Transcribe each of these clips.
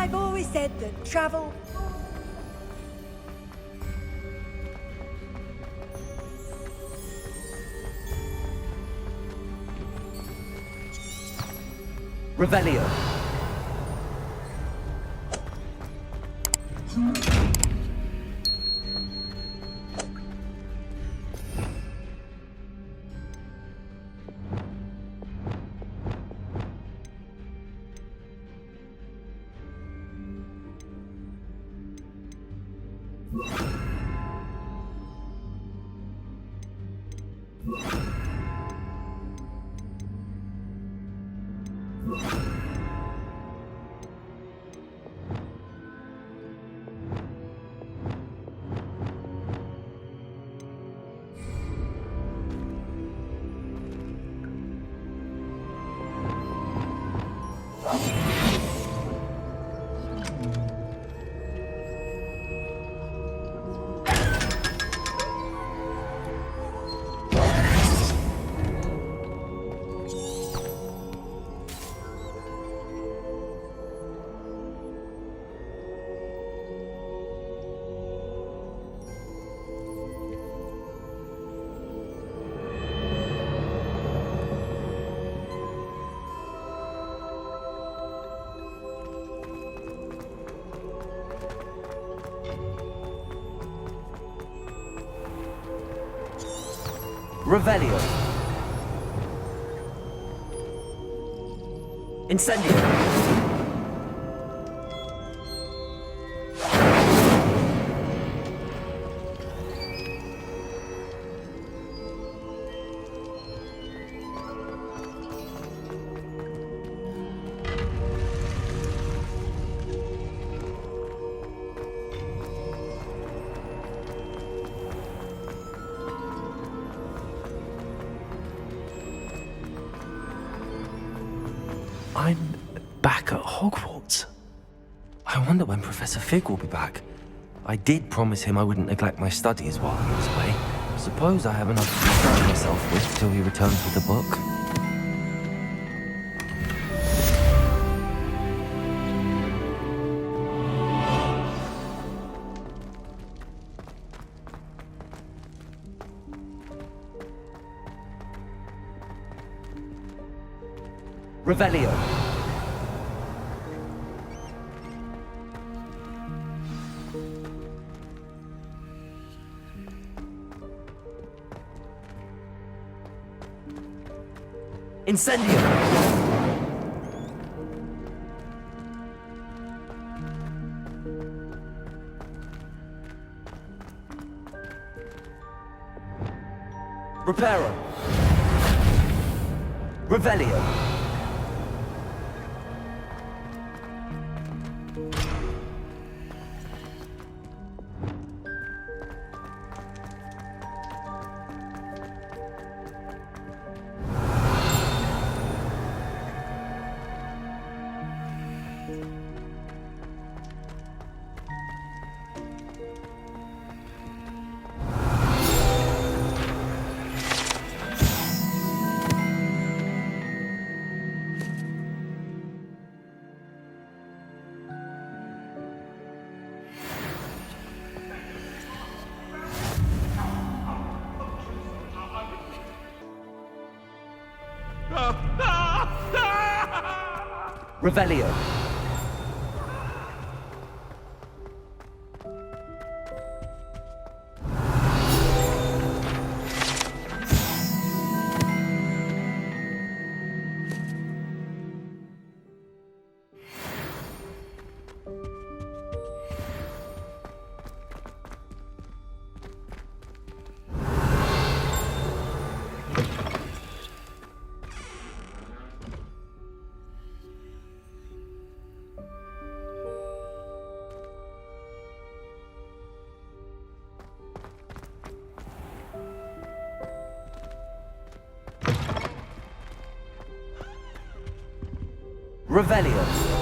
I've always said that travel... Revelio. Revelio. Incendio. I'm back at Hogwarts. I wonder when Professor Fig will be back. I did promise him I wouldn't neglect my studies while he was away. Suppose I have enough to distract myself with till he returns with the book. Revelio. Incendio. Reparo. Revelio. Revelio. Revelio.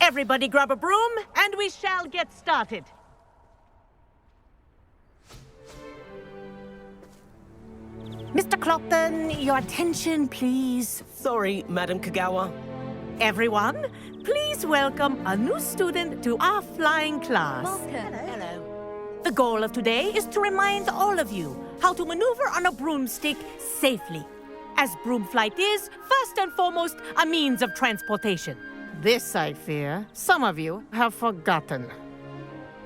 Everybody grab a broom, and we shall get started. Mr. Clopton, your attention, please. Sorry, Madam Kagawa. Everyone, please welcome a new student to our flying class. Hello. The goal of today is to remind all of you how to maneuver on a broomstick safely, as broom flight is, first and foremost, a means of transportation. This, I fear, some of you have forgotten.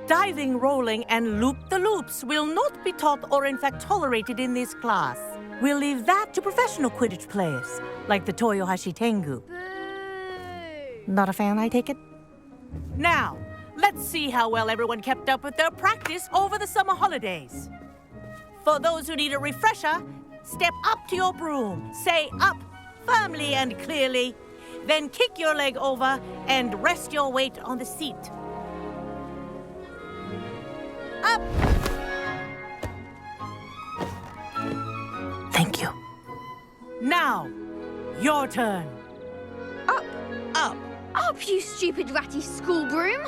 Diving, rolling, and loop-the-loops will not be taught or in fact tolerated in this class. We'll leave that to professional Quidditch players, like the Toyohashi Tengu. Not a fan, I take it? Now, let's see how well everyone kept up with their practice over the summer holidays. For those who need a refresher, step up to your broom, say up firmly and clearly, then kick your leg over and rest your weight on the seat. Up! Thank you. Now, your turn. Up! Up. Up, you stupid ratty school broom!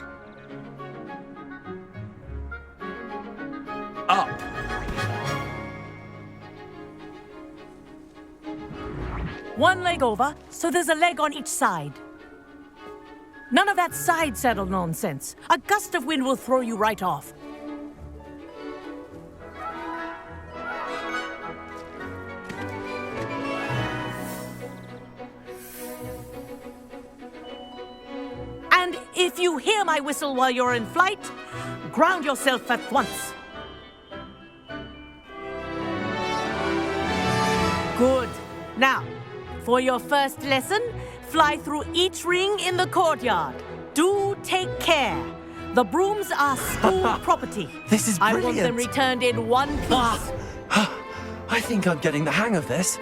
Up. One leg over, so there's a leg on each side. None of that side saddle nonsense. A gust of wind will throw you right off. And if you hear my whistle while you're in flight, ground yourself at once. Good. Now, for your first lesson, fly through each ring in the courtyard. Do take care. The brooms are school property. This is I brilliant. want them returned in one piece. I think I'm getting the hang of this.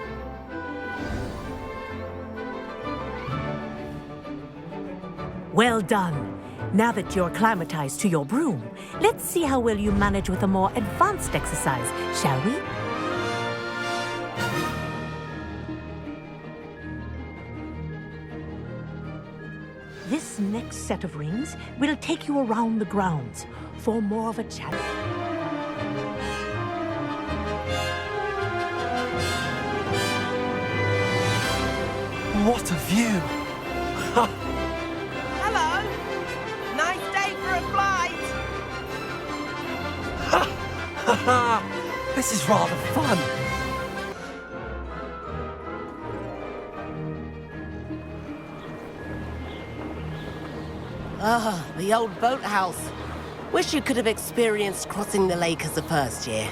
Well done. Now that you're acclimatized to your broom, let's see how well you manage with a more advanced exercise, shall we? This next set of rings will take you around the grounds for more of a challenge. What a view! Hello. Nice day for a flight. This is rather fun. Ah, the old boathouse. Wish you could have experienced crossing the lake as a first year.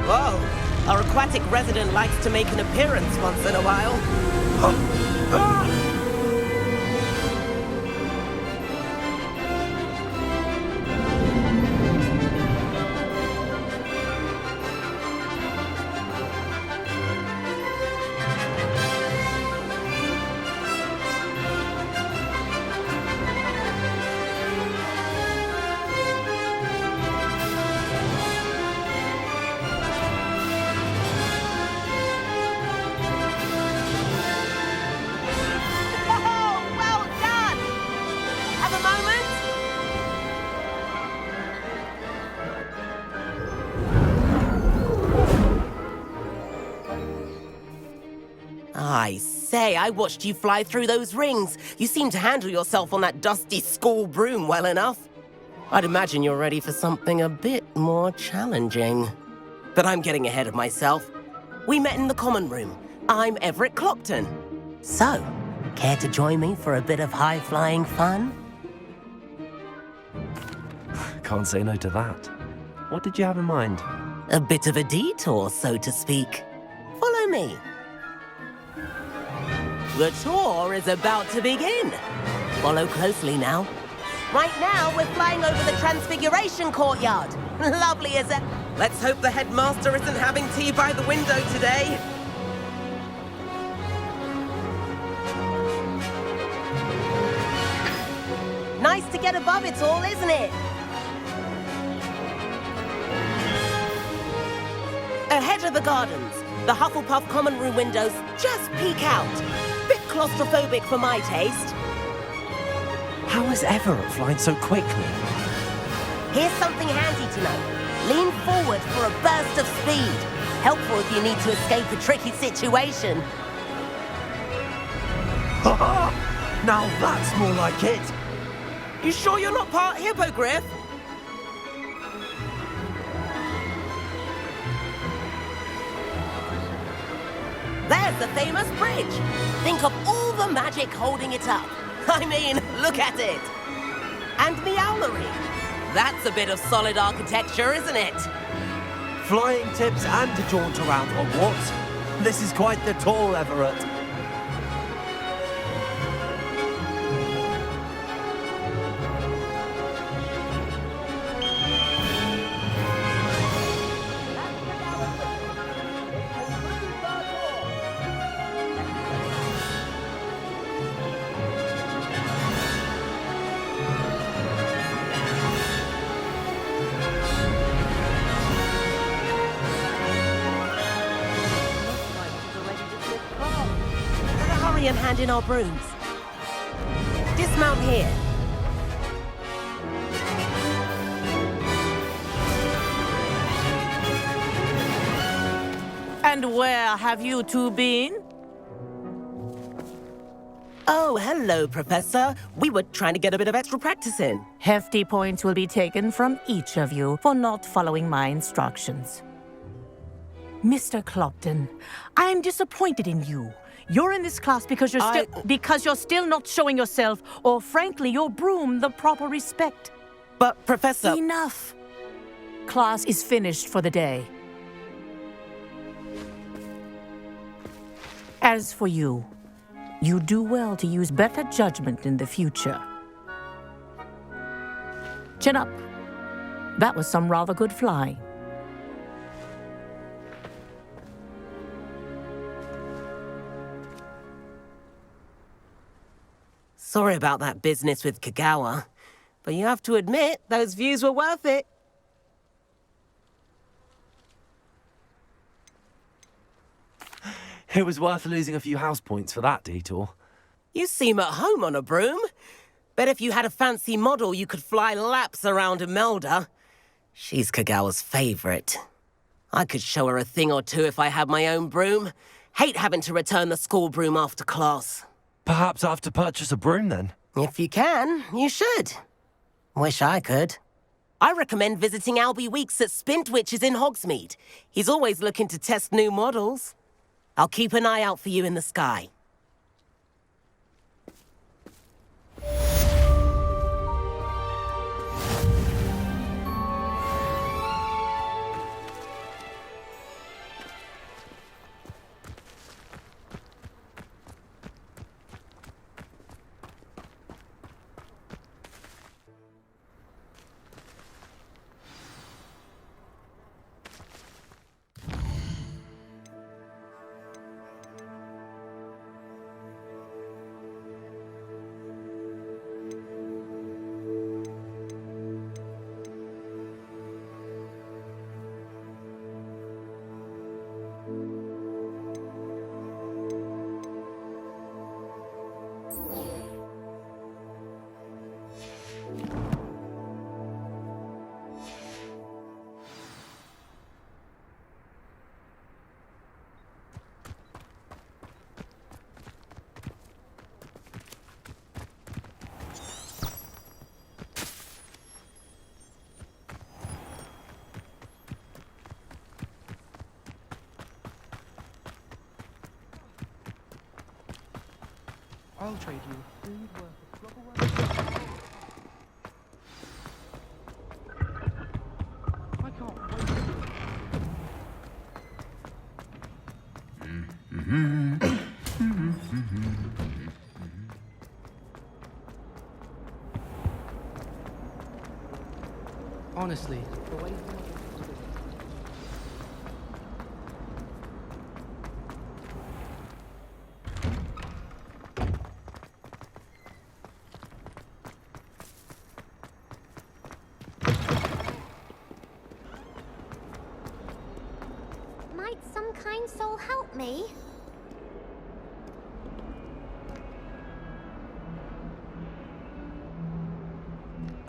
Whoa, our aquatic resident likes to make an appearance once in a while. I say, I watched you fly through those rings. You seem to handle yourself on that dusty school broom well enough. I'd imagine you're ready for something a bit more challenging. But I'm getting ahead of myself. We met in the common room. I'm Everett Clopton. So, care to join me for a bit of high-flying fun? Can't say no to that. What did you have in mind? A bit of a detour, so to speak. Follow me. The tour is about to begin. Follow closely now. Right now, we're flying over the Transfiguration Courtyard. Lovely, is it? Let's hope the headmaster isn't having tea by the window today. nice to get above it all, isn't it? Ahead of the gardens, the Hufflepuff common room windows just peek out. Bit claustrophobic for my taste. How is Everett flying so quickly? Here's something handy to know. Lean forward for a burst of speed. Helpful if you need to escape a tricky situation. Now that's more like it. You sure you're not part hippogriff? There's the famous bridge. Think of all the magic holding it up. I mean, look at it. And the owlery. That's a bit of solid architecture, isn't it? Flying tips and a jaunt around Hogwarts. This is quite the tour, Everett. And hand in our brooms. Dismount here. And where have you two been? Oh, hello, Professor. We were trying to get a bit of extra practice in. Hefty points will be taken from each of you for not following my instructions. Mr. Clopton, I am disappointed in you. You're in this class because you're still not showing yourself, or frankly, your broom the proper respect. But, Professor... Enough. Class is finished for the day. As for you, you do well to use better judgment in the future. Chin up. That was some rather good flying. Sorry about that business with Kagawa, but you have to admit, those views were worth it. It was worth losing a few house points for that detour. You seem at home on a broom. Bet if you had a fancy model, you could fly laps around Imelda. She's Kagawa's favorite. I could show her a thing or two if I had my own broom. Hate having to return the school broom after class. Perhaps I have to purchase a broom then? If you can, you should. Wish I could. I recommend visiting Albie Weeks at Spintwitches in Hogsmeade. He's always looking to test new models. I'll keep an eye out for you in the sky. I'll trade you food worth a drop away. I can't wait. Honestly, the way kind soul help me?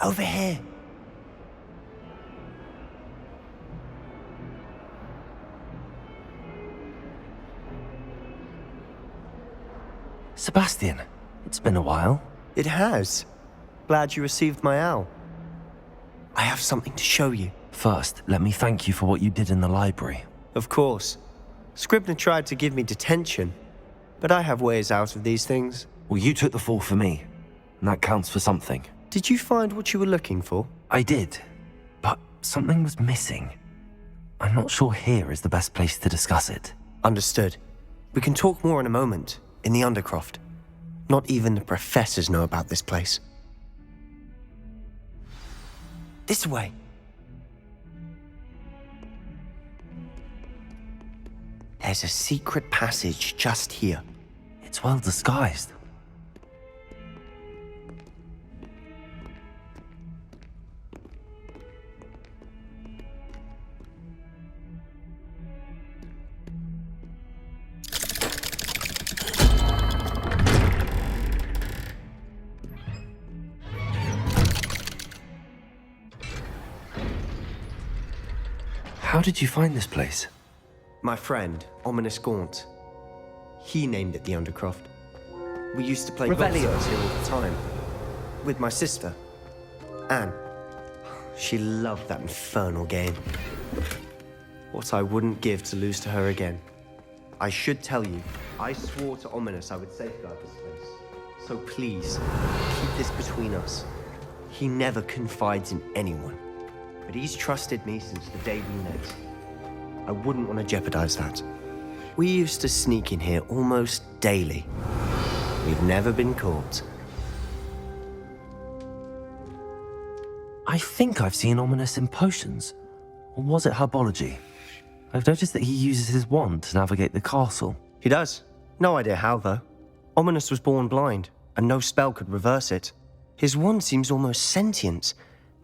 Over here. Sebastian, it's been a while. It has. Glad you received my owl. I have something to show you. First, let me thank you for what you did in the library. Of course. Scribner tried to give me detention, but I have ways out of these things. Well, you took the fall for me, and that counts for something. Did you find what you were looking for? I did, but something was missing. I'm not sure here is the best place to discuss it. Understood. We can talk more in a moment, in the Undercroft. Not even the professors know about this place. This way. There's a secret passage just here. It's well disguised. How did you find this place? My friend, Ominous Gaunt. He named it the Undercroft. We used to play Revelio. boxers here all the time. With my sister, Anne. She loved that infernal game. What I wouldn't give to lose to her again. I should tell you, I swore to Ominous I would safeguard this place. So please, keep this between us. He never confides in anyone. But he's trusted me since the day we met. I wouldn't want to jeopardize that. We used to sneak in here almost daily. We've never been caught. I think I've seen Ominous in potions. Or was it herbology? I've noticed that he uses his wand to navigate the castle. He does. No idea how, though. Ominous was born blind, and no spell could reverse it. His wand seems almost sentient.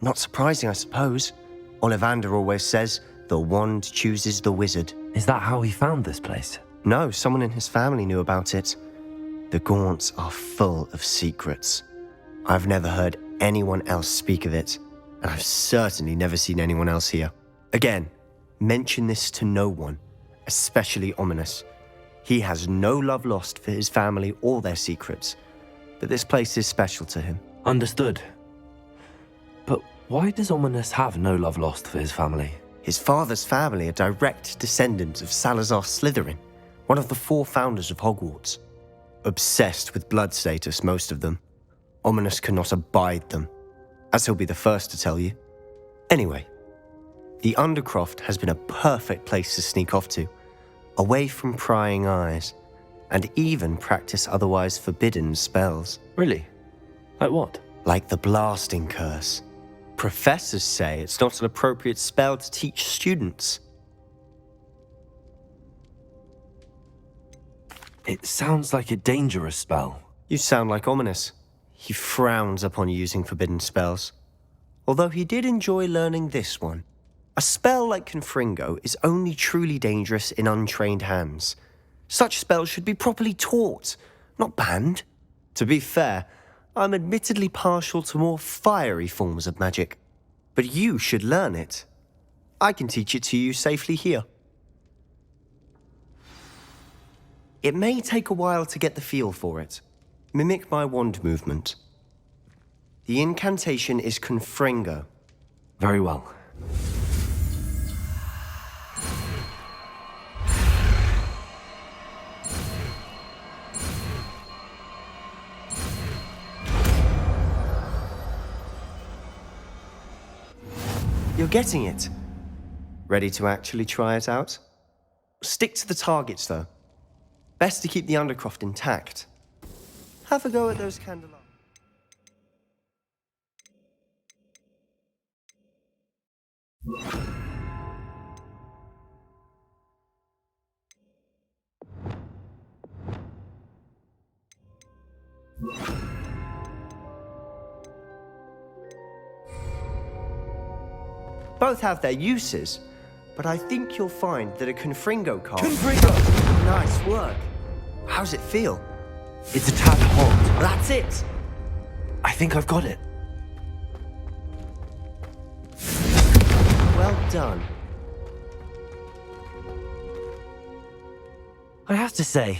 Not surprising, I suppose. Ollivander always says, the wand chooses the wizard. Is that how he found this place? No, someone in his family knew about it. The Gaunts are full of secrets. I've never heard anyone else speak of it, and I've certainly never seen anyone else here. Again, mention this to no one, especially Ominous. He has no love lost for his family or their secrets, but this place is special to him. Understood. But why does Ominous have no love lost for his family? His father's family are direct descendants of Salazar Slytherin, one of the 4 founders of Hogwarts. Obsessed with blood status, most of them. Ominous cannot abide them, as he'll be the first to tell you. Anyway, the Undercroft has been a perfect place to sneak off to, away from prying eyes, and even practice otherwise forbidden spells. Really? Like what? Like the blasting curse. Professors say it's not an appropriate spell to teach students. It sounds like a dangerous spell. You sound like Ominous. He frowns upon using forbidden spells. Although he did enjoy learning this one. A spell like Confringo is only truly dangerous in untrained hands. Such spells should be properly taught, not banned. To be fair, I'm admittedly partial to more fiery forms of magic. But you should learn it. I can teach it to you safely here. It may take a while to get the feel for it. Mimic my wand movement. The incantation is Confringo. Very well. You're getting it. Ready to actually try it out? Stick to the targets, though. Best to keep the Undercroft intact. Have a go at those candelabras. Both have their uses, but I think you'll find that a Confringo card... Confringo! Nice work. How's it feel? It's a tad hot. That's it! I think I've got it. Well done. I have to say,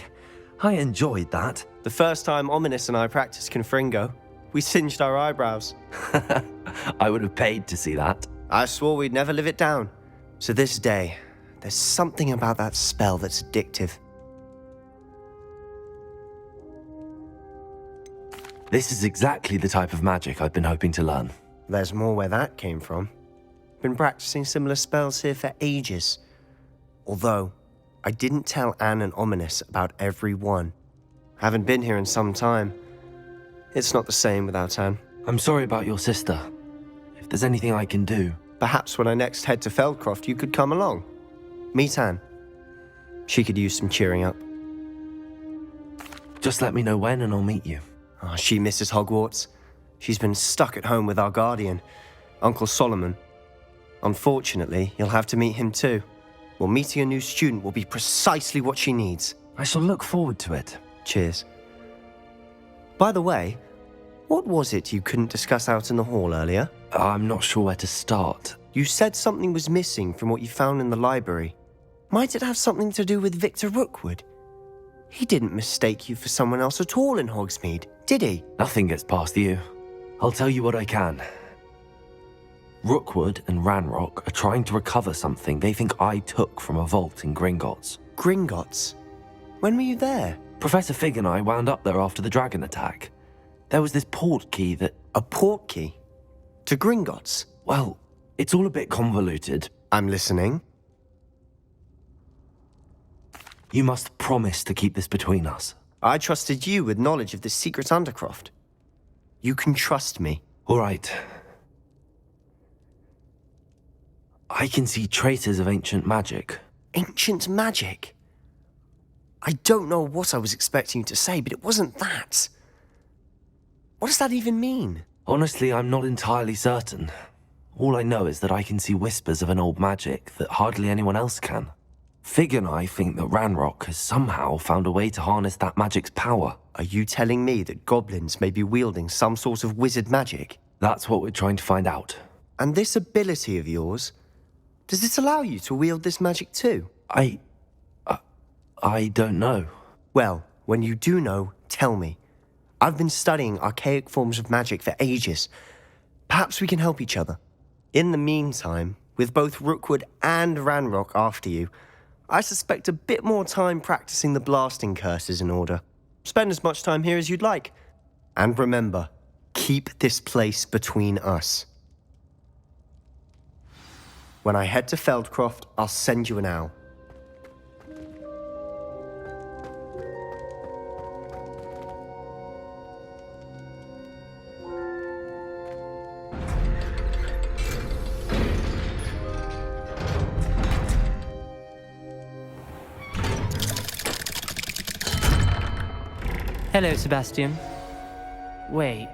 I enjoyed that. The first time Ominous and I practiced Confringo, we singed our eyebrows. I would have paid to see that. I swore we'd never live it down. So this day, there's something about that spell that's addictive. This is exactly the type of magic I've been hoping to learn. There's more where that came from. Been practicing similar spells here for ages. Although, I didn't tell Anne and Ominous about every one. Haven't been here in some time. It's not the same without Anne. I'm sorry about your sister. If there's anything I can do... Perhaps when I next head to Feldcroft, you could come along. Meet Anne. She could use some cheering up. Just let me know when and I'll meet you. Oh, she misses Hogwarts. She's been stuck at home with our guardian, Uncle Solomon. Unfortunately, you'll have to meet him too. Well, meeting a new student will be precisely what she needs. I shall look forward to it. Cheers. By the way, what was it you couldn't discuss out in the hall earlier? I'm not sure where to start. You said something was missing from what you found in the library. Might it have something to do with Victor Rookwood? He didn't mistake you for someone else at all in Hogsmeade, did he? Nothing gets past you. I'll tell you what I can. Rookwood and Ranrock are trying to recover something they think I took from a vault in Gringotts. Gringotts? When were you there? Professor Fig and I wound up there after the dragon attack. There was this port key that... A port key? To Gringotts? Well, it's all a bit convoluted. I'm listening. You must promise to keep this between us. I trusted you with knowledge of the secret Undercroft. You can trust me. All right. I can see traces of ancient magic. Ancient magic? I don't know what I was expecting you to say, but it wasn't that. What does that even mean? Honestly, I'm not entirely certain. All I know is that I can see whispers of an old magic that hardly anyone else can. Fig and I think that Ranrock has somehow found a way to harness that magic's power. Are you telling me that goblins may be wielding some sort of wizard magic? That's what we're trying to find out. And this ability of yours, does it allow you to wield this magic too? I don't know. Well, when you do know, tell me. I've been studying archaic forms of magic for ages. Perhaps we can help each other. In the meantime, with both Rookwood and Ranrock after you, I suspect a bit more time practicing the blasting curse is in order. Spend as much time here as you'd like. And remember, keep this place between us. When I head to Feldcroft, I'll send you an owl. Hello, Sebastian. Wait.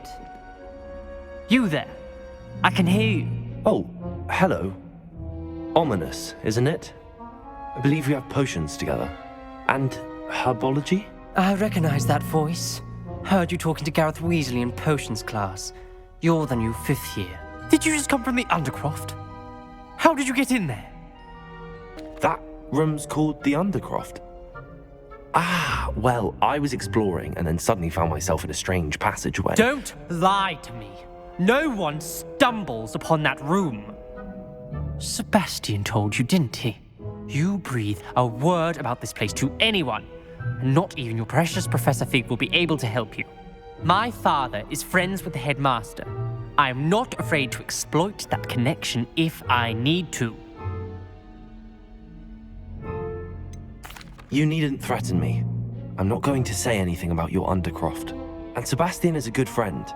You there? I can hear you. Oh, hello. Ominous, isn't it? I believe we have potions together. And herbology? I recognize that voice. Heard you talking to Gareth Weasley in potions class. You're the new 5th year. Did you just come from the Undercroft? How did you get in there? That room's called the Undercroft. Ah, well, I was exploring and then suddenly found myself in a strange passageway. Don't lie to me. No one stumbles upon that room. Sebastian told you, didn't he? You breathe a word about this place to anyone, and not even your precious Professor Fig will be able to help you. My father is friends with the headmaster. I am not afraid to exploit that connection if I need to. You needn't threaten me. I'm not going to say anything about your Undercroft. And Sebastian is a good friend.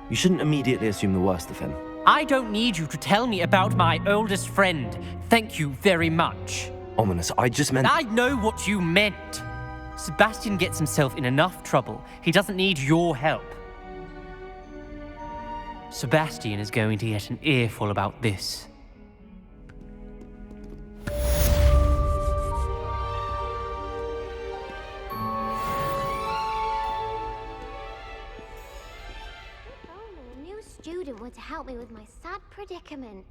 You shouldn't immediately assume the worst of him. I don't need you to tell me about my oldest friend. Thank you very much. Ominous, I just meant... I know what you meant. Sebastian gets himself in enough trouble. He doesn't need your help. Sebastian is going to get an earful about this. student were to help me with my sad predicament.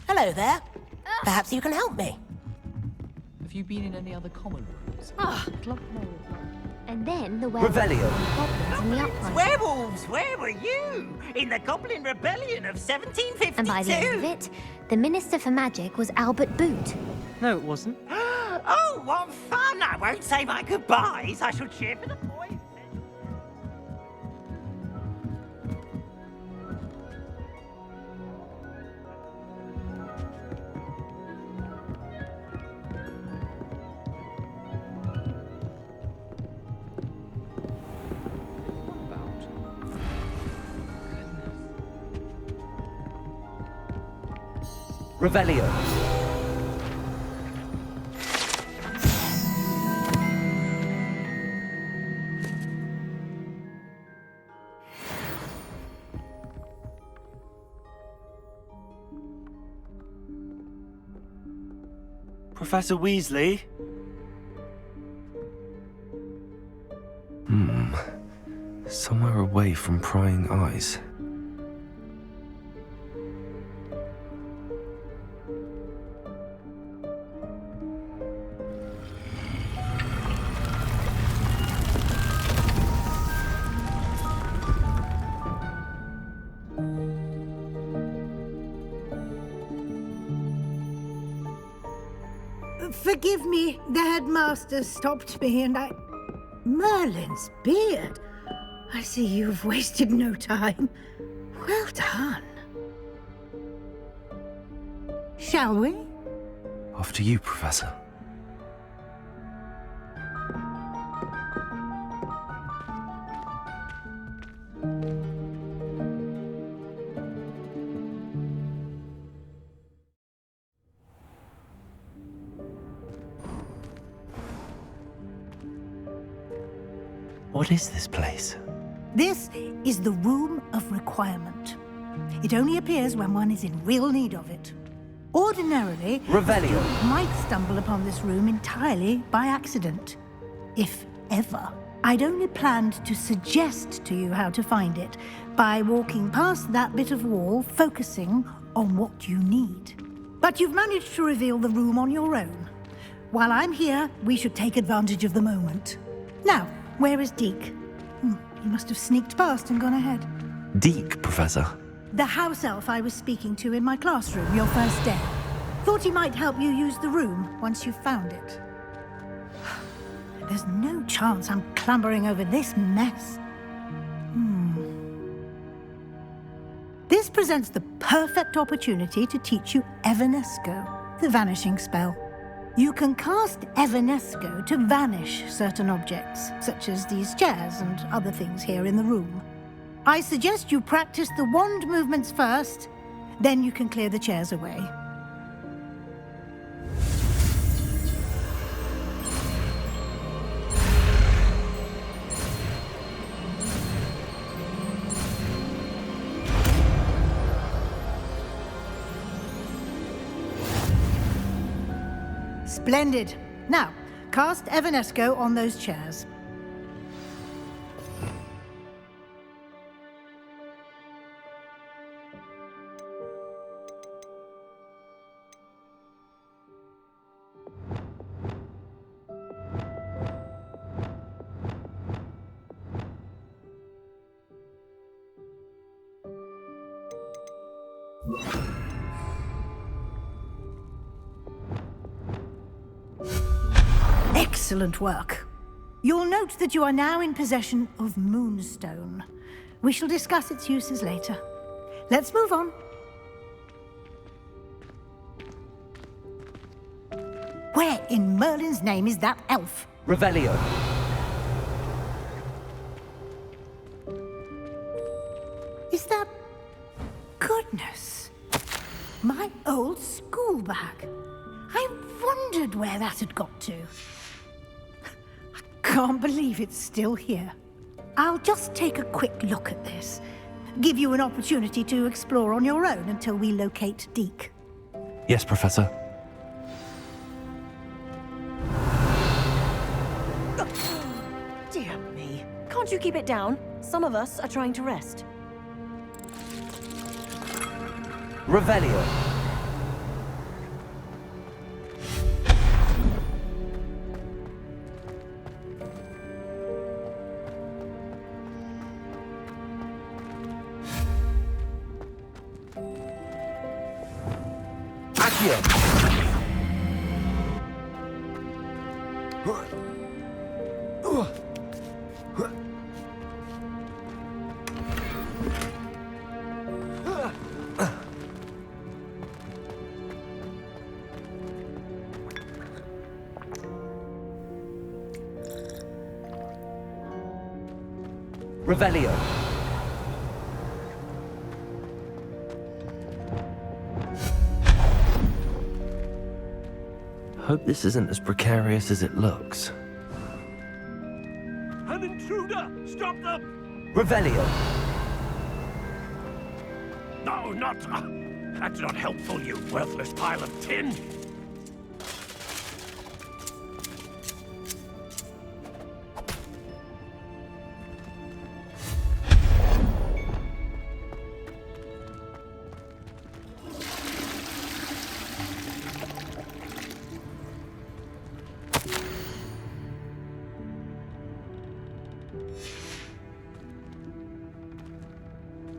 Hello there. Perhaps you can help me. Have you been in any other common rooms? And then the Revelio. goblins in the upright. Werewolves, where were you? In the Goblin Rebellion of 1752? And by the end of it, the Minister for Magic was Albert Boot. No, it wasn't. Oh, what fun! I won't say my goodbyes. I shall cheer for the boys. Revelio. Professor Weasley? Somewhere away from prying eyes. Forgive me, the headmaster stopped me and I... Merlin's beard. I see you've wasted no time. Well done. Shall we? After you, Professor. What is this place? This is the Room of Requirement. It only appears when one is in real need of it. Ordinarily, Revelio. you might stumble upon this room entirely by accident. If ever. I'd only planned to suggest to you how to find it by walking past that bit of wall, focusing on what you need. But you've managed to reveal the room on your own. While I'm here, we should take advantage of the moment. Now, where is Deke? He must have sneaked past and gone ahead. Deke, Professor. The house elf I was speaking to in my classroom your first day. Thought he might help you use the room once you found it. There's no chance I'm clambering over this mess. This presents the perfect opportunity to teach you Evanesco, the vanishing spell. You can cast Evanesco to vanish certain objects, such as these chairs and other things here in the room. I suggest you practice the wand movements first, then you can clear the chairs away. Splendid. Now, cast Evanesco on those chairs. Excellent work. You'll note that you are now in possession of Moonstone. We shall discuss its uses later. Let's move on. Where in Merlin's name is that elf? Revelio. Is that... Goodness. My old school bag. I wondered where that had got to. I can't believe it's still here. I'll just take a quick look at this. Give you an opportunity to explore on your own until we locate Deke. Yes, Professor. Dear me. Can't you keep it down? Some of us are trying to rest. Revelio. Revelio. Hope this isn't as precarious as it looks. An intruder! Stop them! Revelio. No, not... that's not helpful, you worthless pile of tin!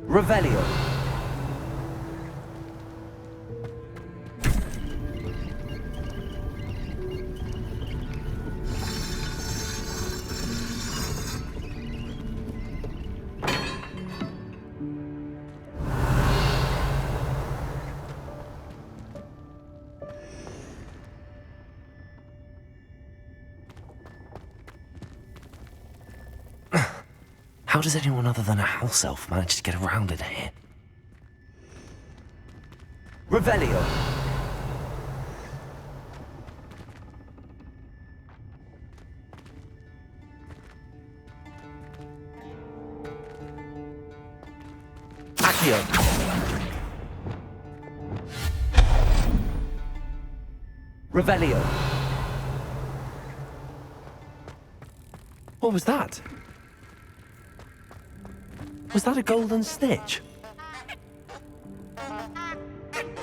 Revelio. How does anyone other than a house elf manage to get around in here? Revelio. Accio. Revelio. What was that? Was that a golden snitch?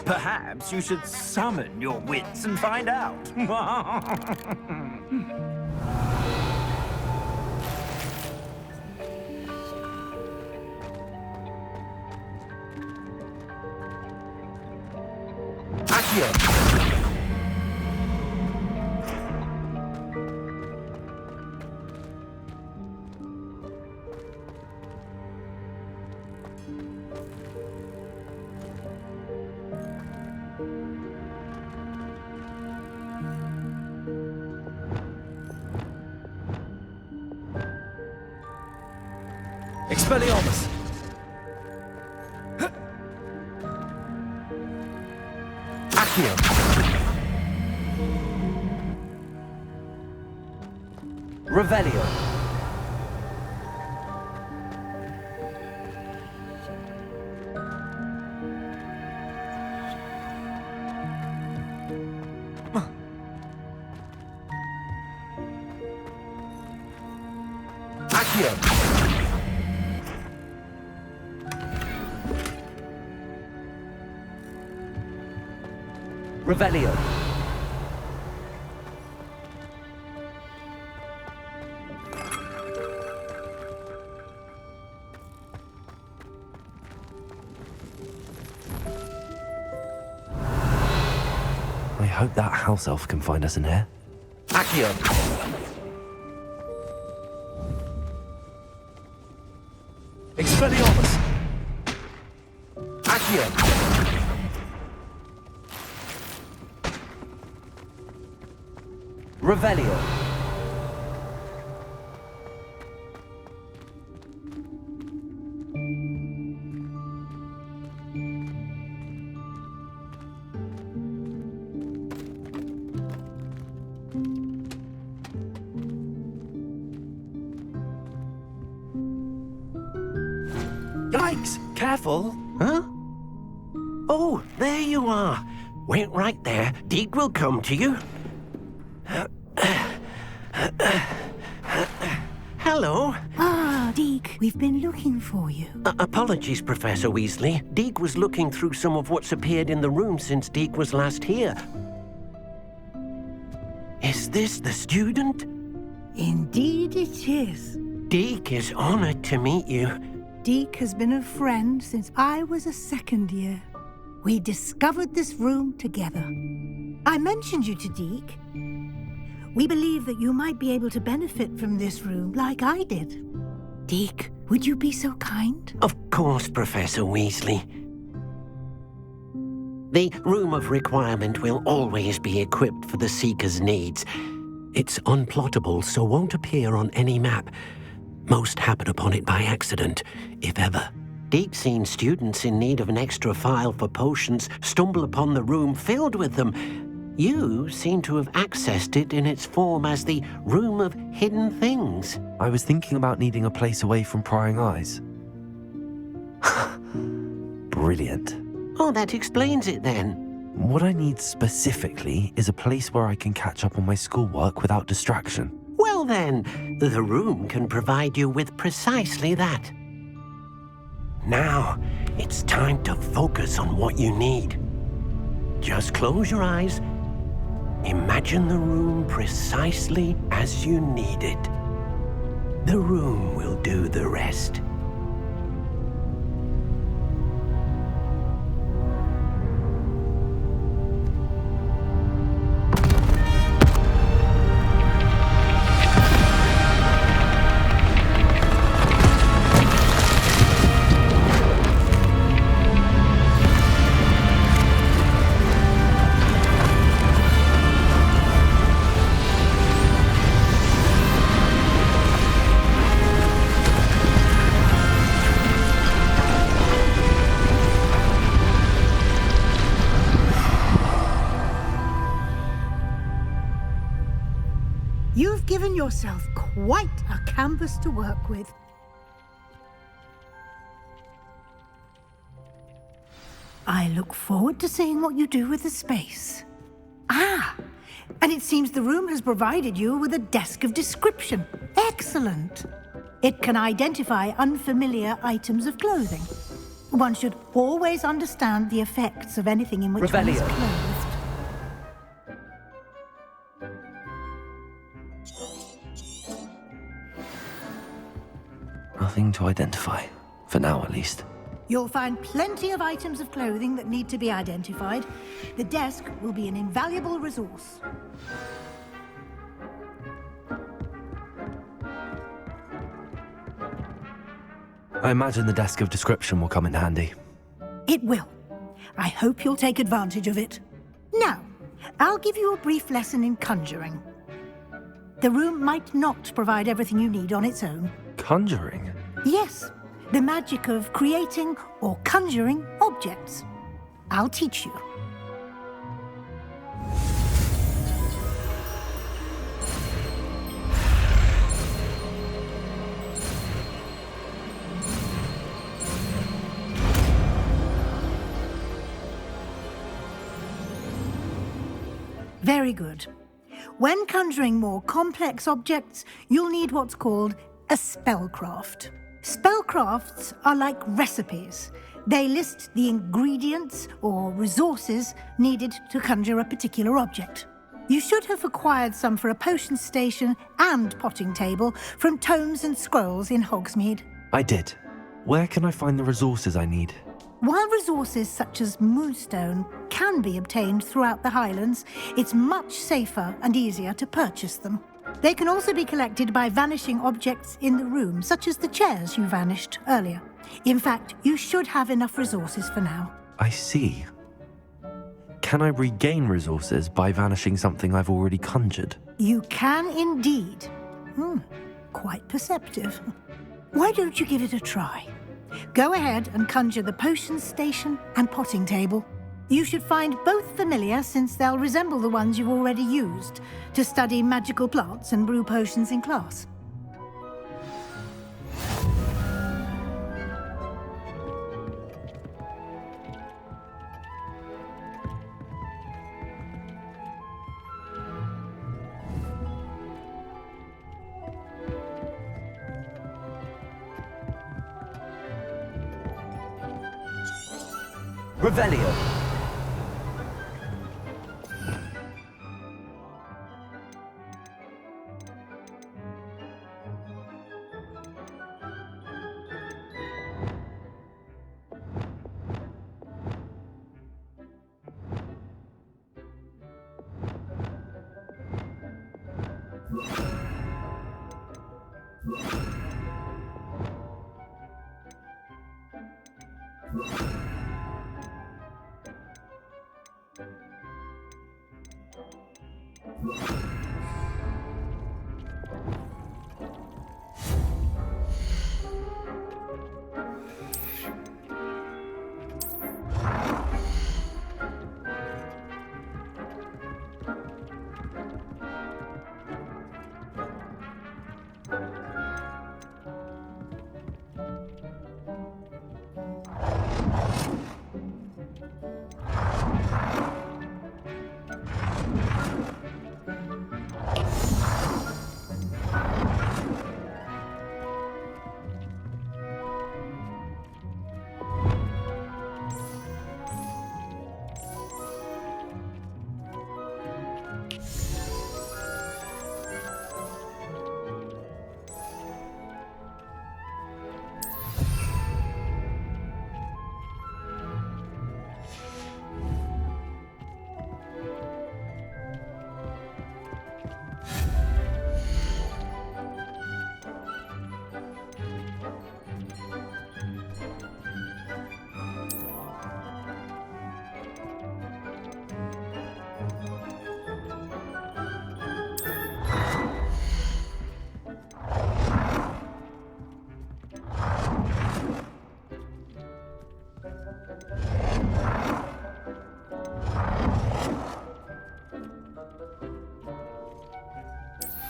Perhaps you should summon your wits and find out. Accio. Expelliarmus! Accio! Revelio! Accio! Revelio. I hope that house elf can find us in here. Accio. Revelio. Yikes! Careful! Huh? Oh, there you are. Wait right there. Deke will come to you. Hello. Ah, Deke, we've been looking for you. Apologies, Professor Weasley. Deke was looking through some of what's appeared in the room since Deke was last here. Is this the student? Indeed it is. Deke is honored to meet you. Deke has been a friend since I was a second year. We discovered this room together. I mentioned you to Deke. We believe that you might be able to benefit from this room like I did. Deke, would you be so kind? Of course, Professor Weasley. The Room of Requirement will always be equipped for the Seeker's needs. It's unplottable, so won't appear on any map. Most happen upon it by accident, if ever. Deke's seen students in need of an extra file for potions stumble upon the room filled with them. You seem to have accessed it in its form as the Room of Hidden Things. I was thinking about needing a place away from prying eyes. Brilliant. Oh, that explains it then. What I need specifically is a place where I can catch up on my schoolwork without distraction. Well then, the room can provide you with precisely that. Now, it's time to focus on what you need. Just close your eyes. Imagine the room precisely as you need it. The room will do the rest. You've given yourself quite a canvas to work with. I look forward to seeing what you do with the space. Ah, and it seems the room has provided you with a desk of description. Excellent. It can identify unfamiliar items of clothing. One should always understand the effects of anything in which one is clothed. Nothing to identify, for now at least. You'll find plenty of items of clothing that need to be identified. The desk will be an invaluable resource. I imagine the desk of description will come in handy. It will. I hope you'll take advantage of it. Now, I'll give you a brief lesson in conjuring. The room might not provide everything you need on its own. Conjuring? Yes, the magic of creating or conjuring objects. I'll teach you. Very good. When conjuring more complex objects, you'll need what's called a spellcraft. Spellcrafts are like recipes. They list the ingredients or resources needed to conjure a particular object. You should have acquired some for a potion station and potting table from tomes and scrolls in Hogsmeade. I did. Where can I find the resources I need? While resources such as moonstone can be obtained throughout the Highlands, it's much safer and easier to purchase them. They can also be collected by vanishing objects in the room, such as the chairs you vanished earlier. In fact, you should have enough resources for now. I see. can I regain resources by vanishing something I've already conjured? You can indeed. Quite perceptive. Why don't you give it a try? Go ahead and conjure the potion station and potting table. You should find both familiar, since they'll resemble the ones you've already used to study magical plants and brew potions in class. Revelio.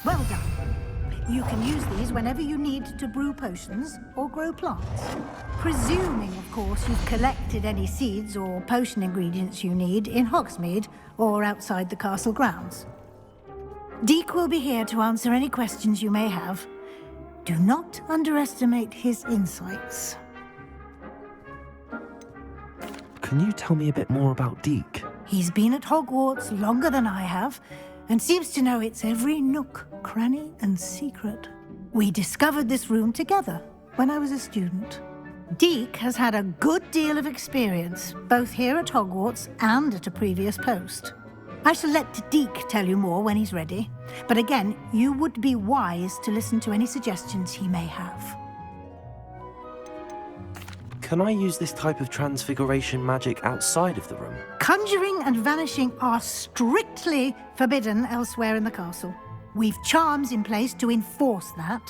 Well done. You can use these whenever you need to brew potions or grow plants. Presuming, of course, you've collected any seeds or potion ingredients you need in Hogsmeade or outside the castle grounds. Deek will be here to answer any questions you may have. Do not underestimate his insights. Can you tell me a bit more about Deek? He's been at Hogwarts longer than I have, and seems to know its every nook, cranny, and secret. We discovered this room together when I was a student. Deek has had a good deal of experience, both here at Hogwarts and at a previous post. I shall let Deek tell you more when he's ready, but again, you would be wise to listen to any suggestions he may have. Can I use this type of transfiguration magic outside of the room? Conjuring and vanishing are strictly forbidden elsewhere in the castle. We've charms in place to enforce that.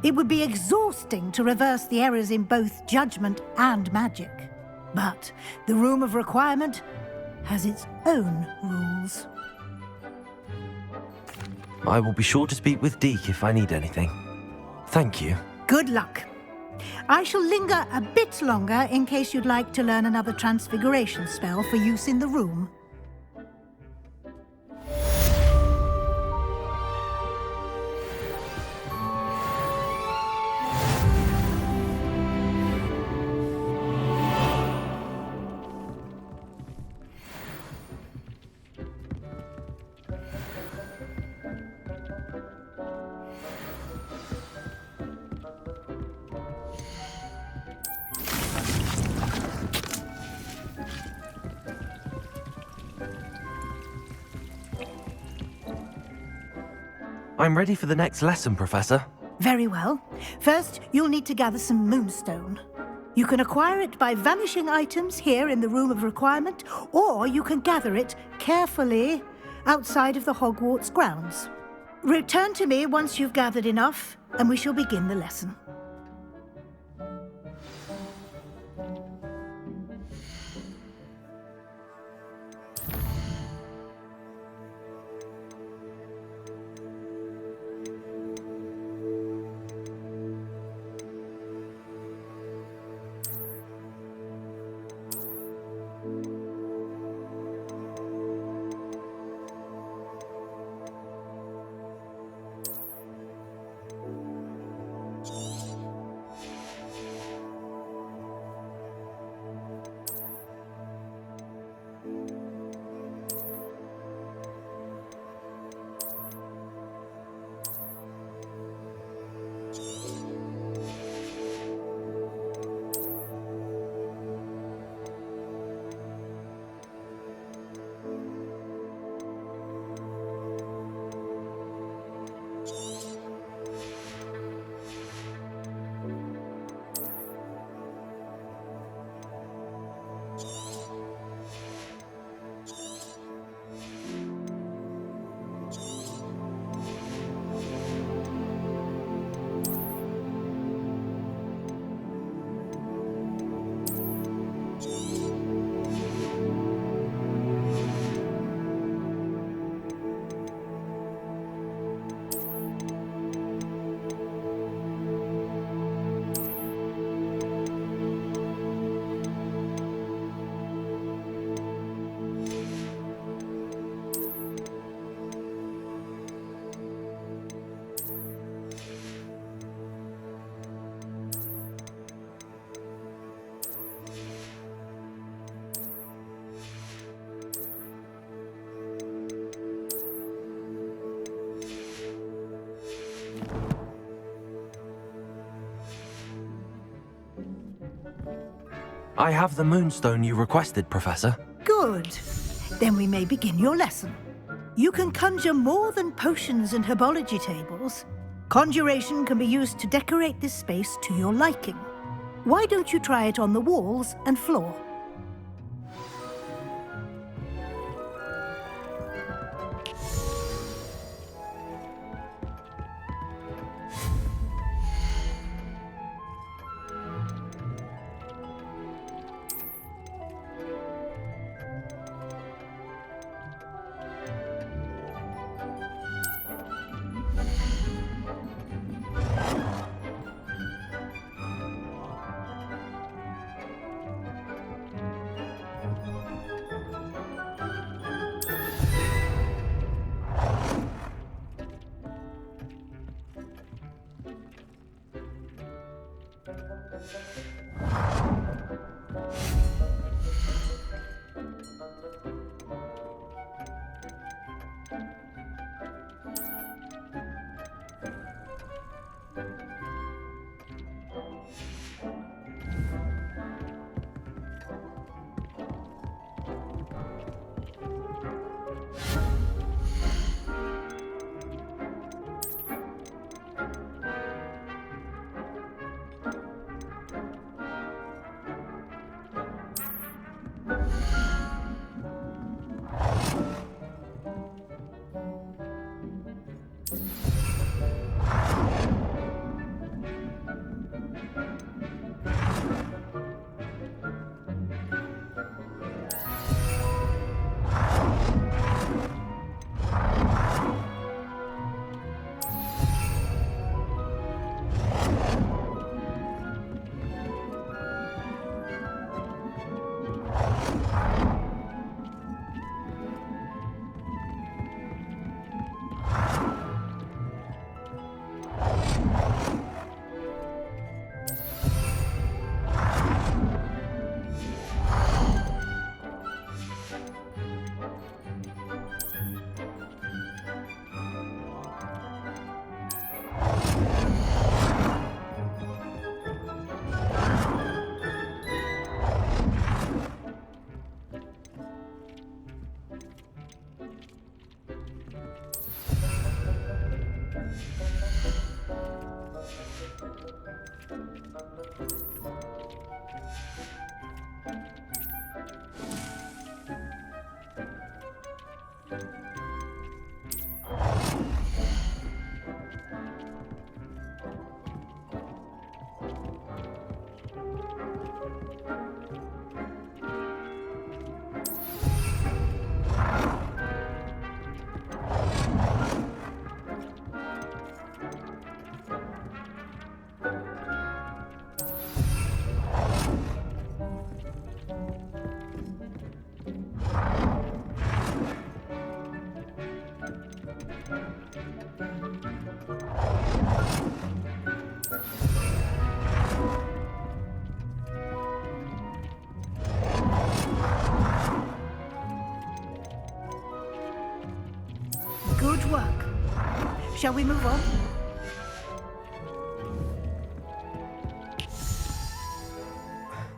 It would be exhausting to reverse the errors in both judgment and magic. But the Room of Requirement has its own rules. I will be sure to speak with Deek if I need anything. Thank you. Good luck. I shall linger a bit longer in case you'd like to learn another transfiguration spell for use in the room. I'm ready for the next lesson, Professor. Very well. First, you'll need to gather some moonstone. You can acquire it by vanishing items here in the Room of Requirement, or you can gather it carefully outside of the Hogwarts grounds. Return to me once you've gathered enough, and we shall begin the lesson. I have the moonstone you requested, Professor. Good. Then we may begin your lesson. You can conjure more than potions and herbology tables. Conjuration can be used to decorate this space to your liking. Why don't you try it on the walls and floor? Good work. Shall we move on?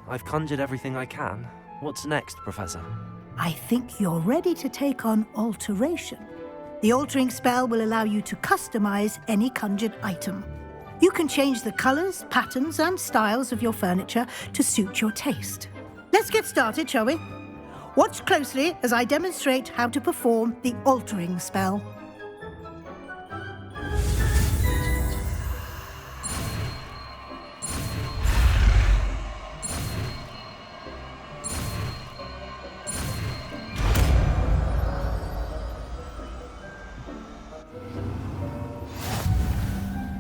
I've conjured everything I can. What's next, Professor? I think you're ready to take on alteration. The altering spell will allow you to customize any conjured item. You can change the colors, patterns, and styles of your furniture to suit your taste. Let's get started, shall we? Watch closely as I demonstrate how to perform the altering spell.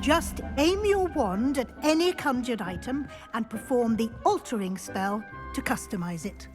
Just aim your wand at any conjured item and perform the altering spell to customize it.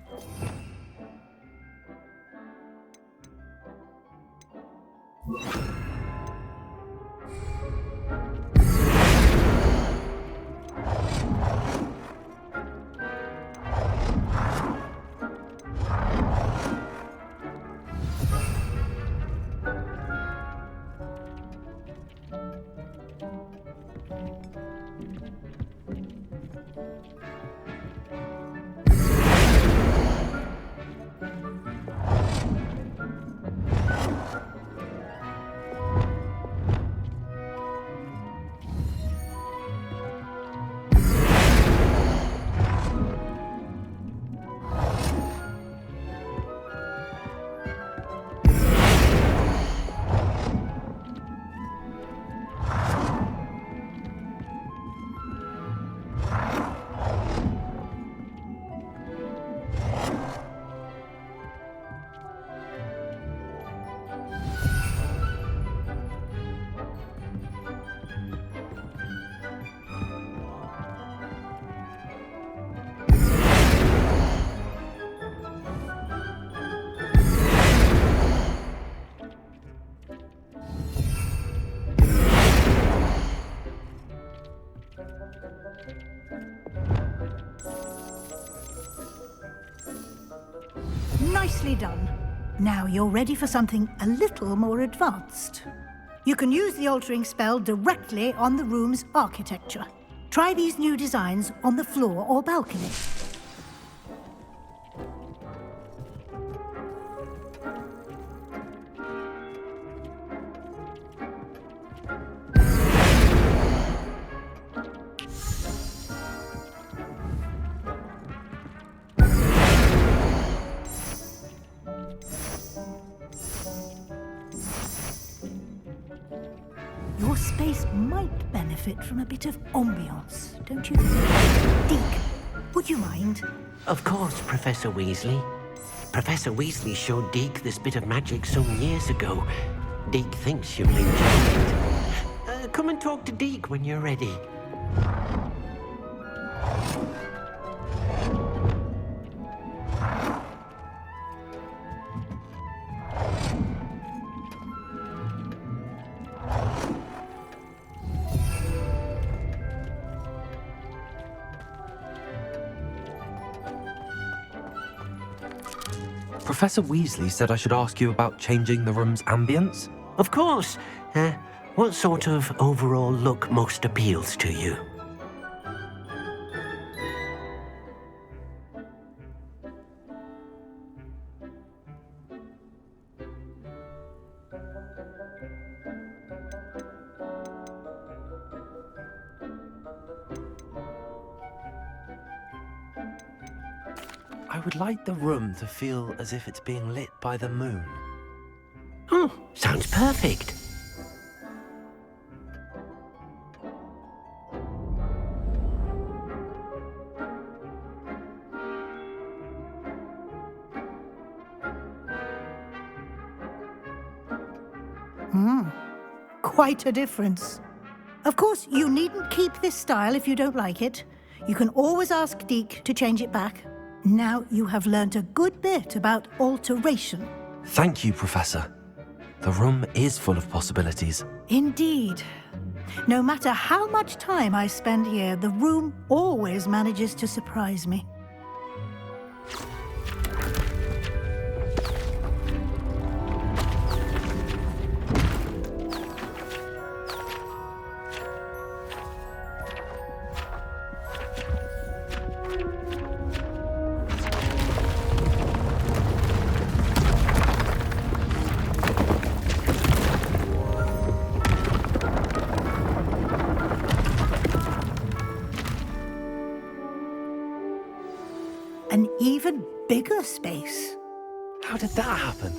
Nicely done. Now you're ready for something a little more advanced. You can use the altering spell directly on the room's architecture. Try these new designs on the floor or balcony. Your space might benefit from a bit of ambiance, don't you think? Deke, would you mind? Of course, Professor Weasley. Professor Weasley showed Deke this bit of magic some years ago. Deke thinks you'll enjoy it. Come and talk to Deke when you're ready. Professor Weasley said I should ask you about changing the room's ambience? Of course. What sort of overall look most appeals to you? I would like the room to feel as if it's being lit by the moon. Oh, sounds perfect. Quite a difference. Of course, you needn't keep this style if you don't like it. You can always ask Deke to change it back. Now you have learnt a good bit about alteration. Thank you, Professor. The room is full of possibilities. Indeed. No matter how much time I spend here, the room always manages to surprise me. An even bigger space. How did that happen?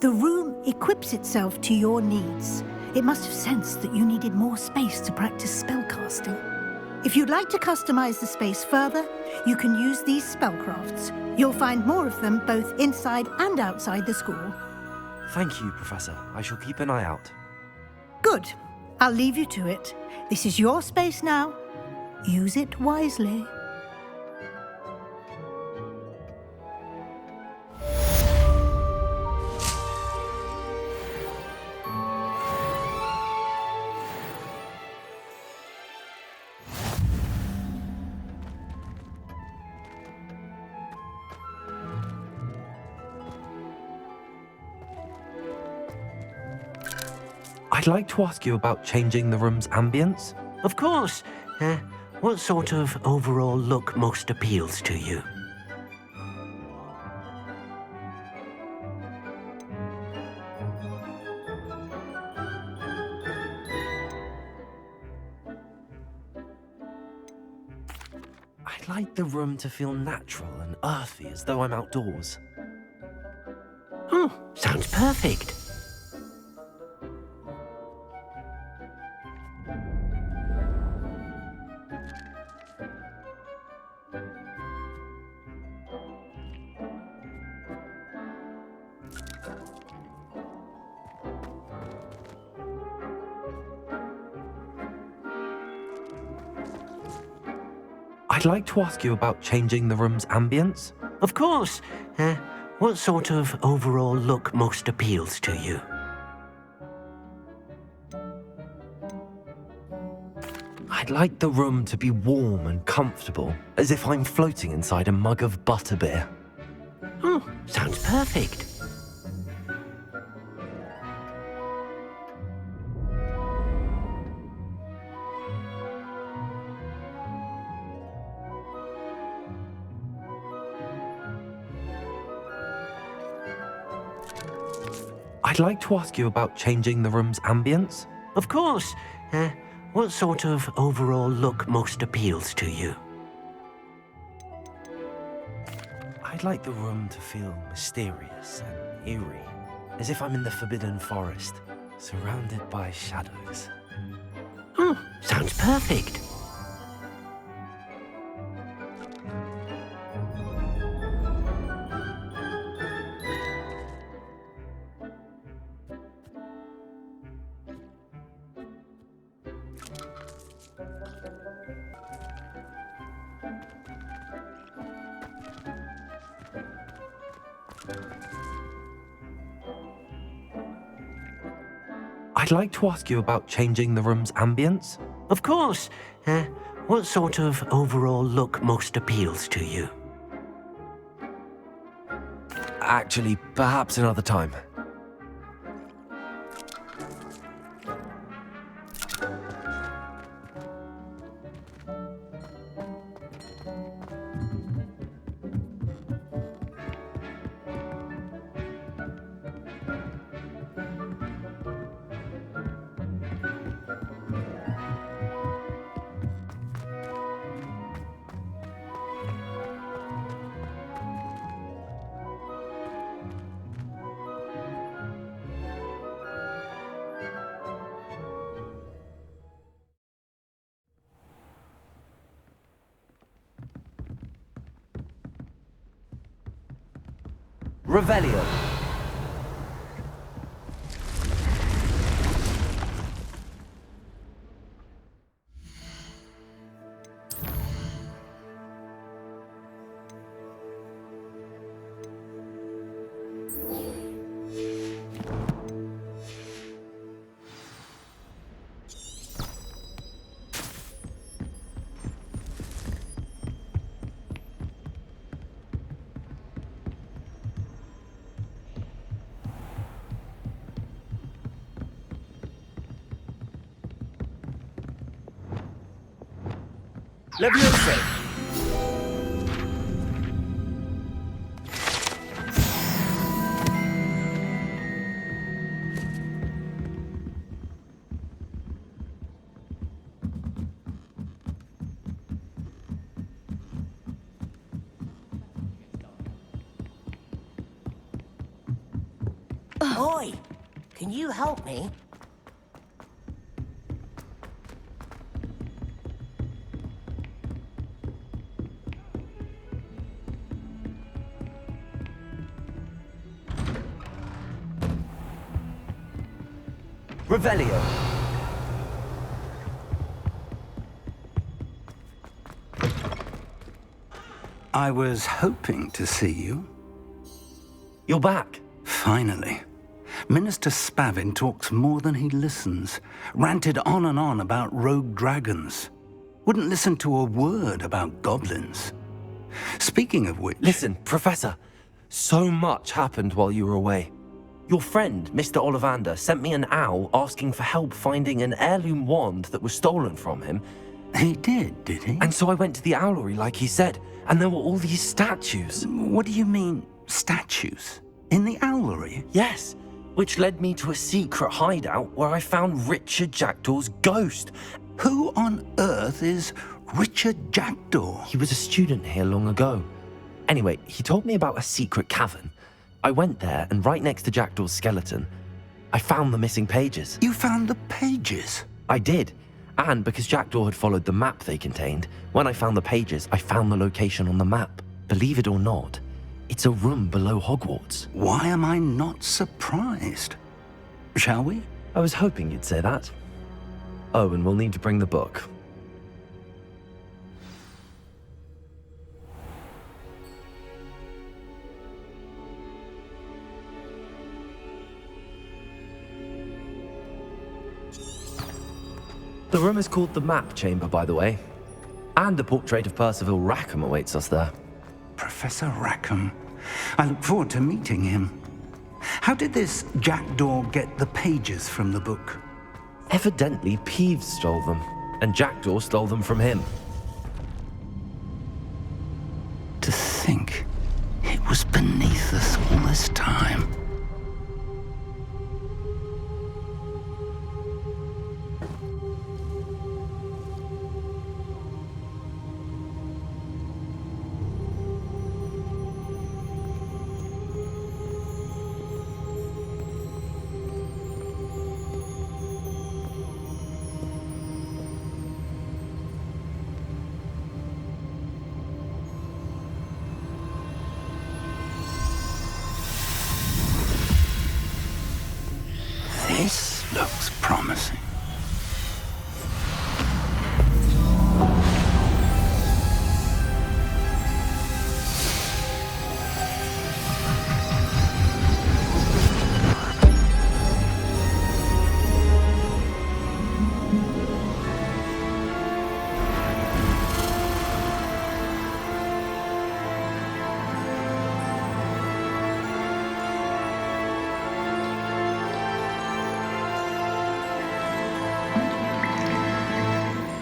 The room equips itself to your needs. It must have sensed that you needed more space to practice spellcasting. If you'd like to customize the space further, you can use these spellcrafts. You'll find more of them both inside and outside the school. Thank you, Professor. I shall keep an eye out. Good. I'll leave you to it. This is your space now. Use it wisely. I'd like to ask you about changing the room's ambience. Of course. What sort of overall look most appeals to you? I'd like the room to feel natural and earthy, as though I'm outdoors. Oh, sounds perfect. I'd like to ask you about changing the room's ambience. Of course. What sort of overall look most appeals to you? I'd like the room to be warm and comfortable, as if I'm floating inside a mug of butterbeer. Oh, sounds perfect. I'd like to ask you about changing the room's ambience. Of course. What sort of overall look most appeals to you? I'd like the room to feel mysterious and eerie, as if I'm in the Forbidden Forest, surrounded by shadows. Oh, sounds perfect. I'd like to ask you about changing the room's ambience. Of course. What sort of overall look most appeals to you? Actually, perhaps another time. Revelio. Leviosa! Oi! Can you help me? Revelio. I was hoping to see you. You're back. Finally. Minister Spavin talks more than he listens. Ranted on and on about rogue dragons. Wouldn't listen to a word about goblins. Speaking of which... Listen, Professor. So much happened while you were away. Your friend, Mr. Ollivander, sent me an owl asking for help finding an heirloom wand that was stolen from him. He did he? And so I went to the owlery like he said, and there were all these statues. What do you mean, statues? In the owlery? Yes, which led me to a secret hideout where I found Richard Jackdaw's ghost. Who on earth is Richard Jackdaw? He was a student here long ago. Anyway, he told me about a secret cavern. I went there, and right next to Jackdaw's skeleton, I found the missing pages. You found the pages? I did. And because Jackdaw had followed the map they contained, when I found the pages, I found the location on the map. Believe it or not, it's a room below Hogwarts. Why am I not surprised? Shall we? I was hoping you'd say that. Oh, and we'll need to bring the book. The room is called the Map Chamber, by the way. And a portrait of Percival Rackham awaits us there. Professor Rackham. I look forward to meeting him. How did this Jackdaw get the pages from the book? Evidently, Peeves stole them, and Jackdaw stole them from him. To think it was beneath us all this time. This looks promising.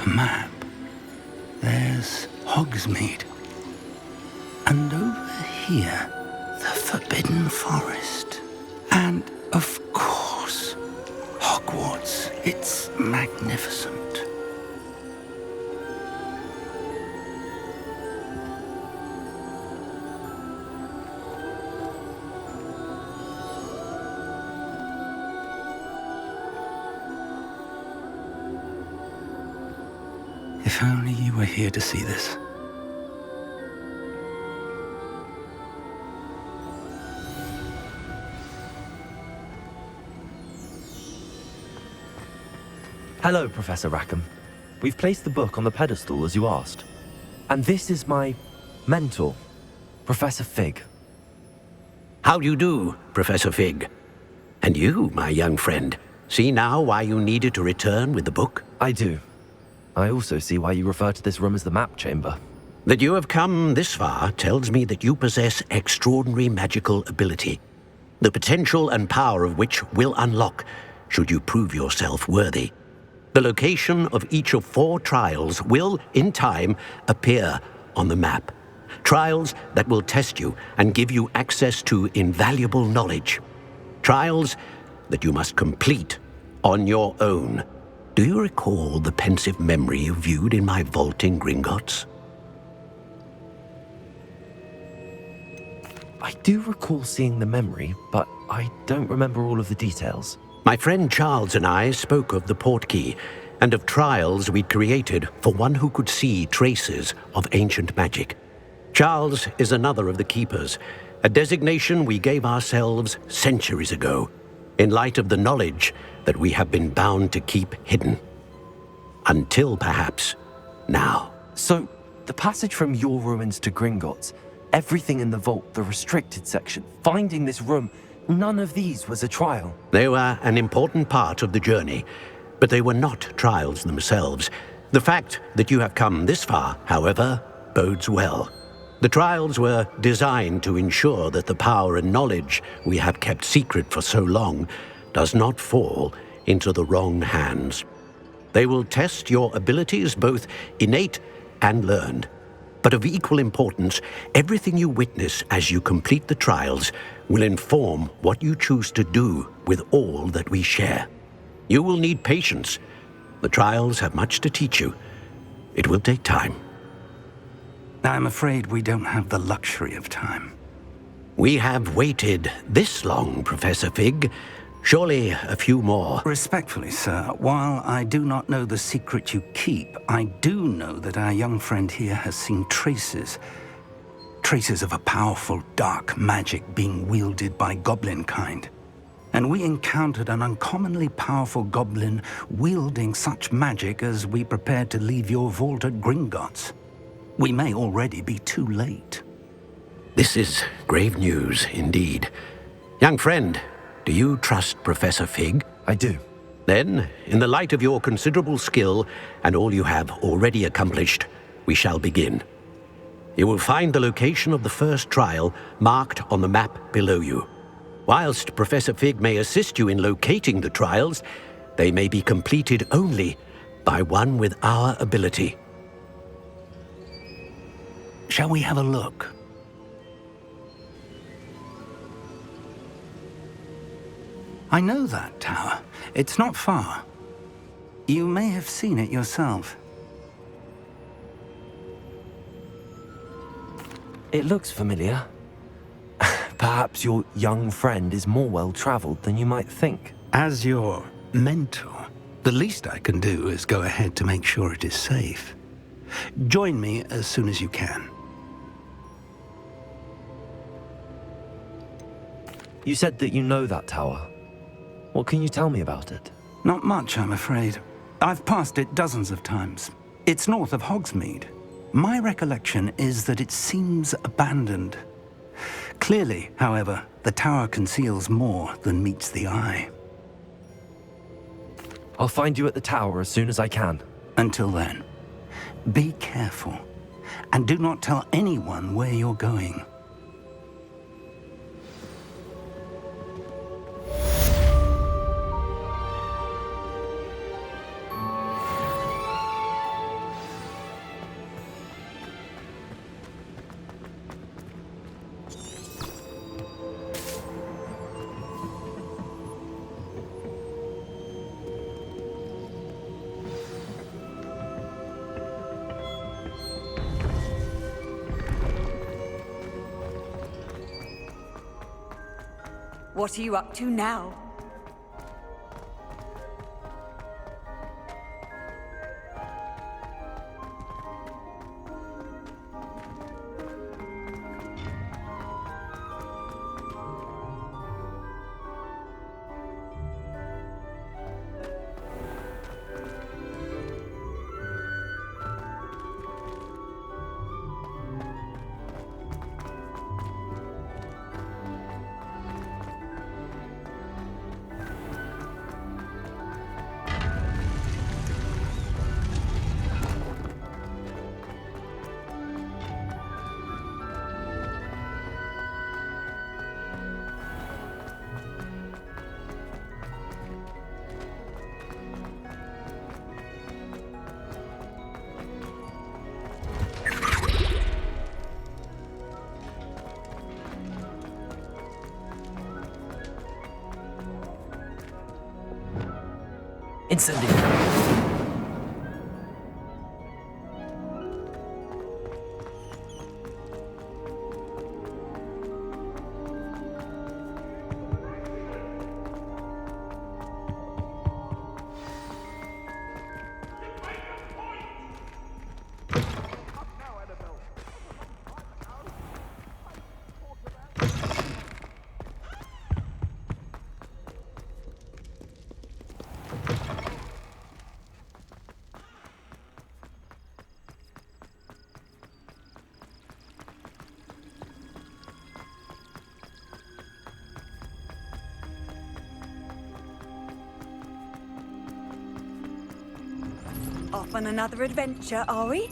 Map. There's Hogsmeade. And over here, the Forbidden Forest. And, of course, Hogwarts. It's magnificent. If only you were here to see this. Hello, Professor Rackham. We've placed the book on the pedestal as you asked. And this is my mentor, Professor Fig. How do you do, Professor Fig? And you, my young friend, see now why you needed to return with the book? I do. I also see why you refer to this room as the map chamber. That you have come this far tells me that you possess extraordinary magical ability, the potential and power of which will unlock should you prove yourself worthy. The location of each of 4 trials will, in time, appear on the map. Trials that will test you and give you access to invaluable knowledge. Trials that you must complete on your own. Do you recall the pensive memory you viewed in my vault in Gringotts? I do recall seeing the memory, but I don't remember all of the details. My friend Charles and I spoke of the portkey and of trials we'd created for one who could see traces of ancient magic. Charles is another of the keepers, a designation we gave ourselves centuries ago, in light of the knowledge that we have been bound to keep hidden. Until perhaps now. So, the passage from your ruins to Gringotts, everything in the vault, the restricted section, finding this room, none of these was a trial. They were an important part of the journey, but they were not trials themselves. The fact that you have come this far, however, bodes well. The trials were designed to ensure that the power and knowledge we have kept secret for so long does not fall into the wrong hands. They will test your abilities, both innate and learned. But of equal importance, everything you witness as you complete the trials will inform what you choose to do with all that we share. You will need patience. The trials have much to teach you. It will take time. I'm afraid we don't have the luxury of time. We have waited this long, Professor Fig. Surely a few more. Respectfully, sir, while I do not know the secret you keep, I do know that our young friend here has seen traces of a powerful dark magic being wielded by goblin kind. And we encountered an uncommonly powerful goblin wielding such magic as we prepared to leave your vault at Gringotts. We may already be too late. This is grave news indeed. Young friend, do you trust Professor Fig? I do. Then, in the light of your considerable skill and all you have already accomplished, we shall begin. You will find the location of the first trial marked on the map below you. Whilst Professor Fig may assist you in locating the trials, they may be completed only by one with our ability. Shall we have a look? I know that tower. It's not far. You may have seen it yourself. It looks familiar. Perhaps your young friend is more well-traveled than you might think. As your mentor, the least I can do is go ahead to make sure it is safe. Join me as soon as you can. You said that you know that tower. What can you tell me about it? Not much, I'm afraid. I've passed it dozens of times. It's north of Hogsmeade. My recollection is that it seems abandoned. Clearly, however, the tower conceals more than meets the eye. I'll find you at the tower as soon as I can. Until then, be careful, and do not tell anyone where you're going. What are you up to now? Incendio. Off on another adventure, are we?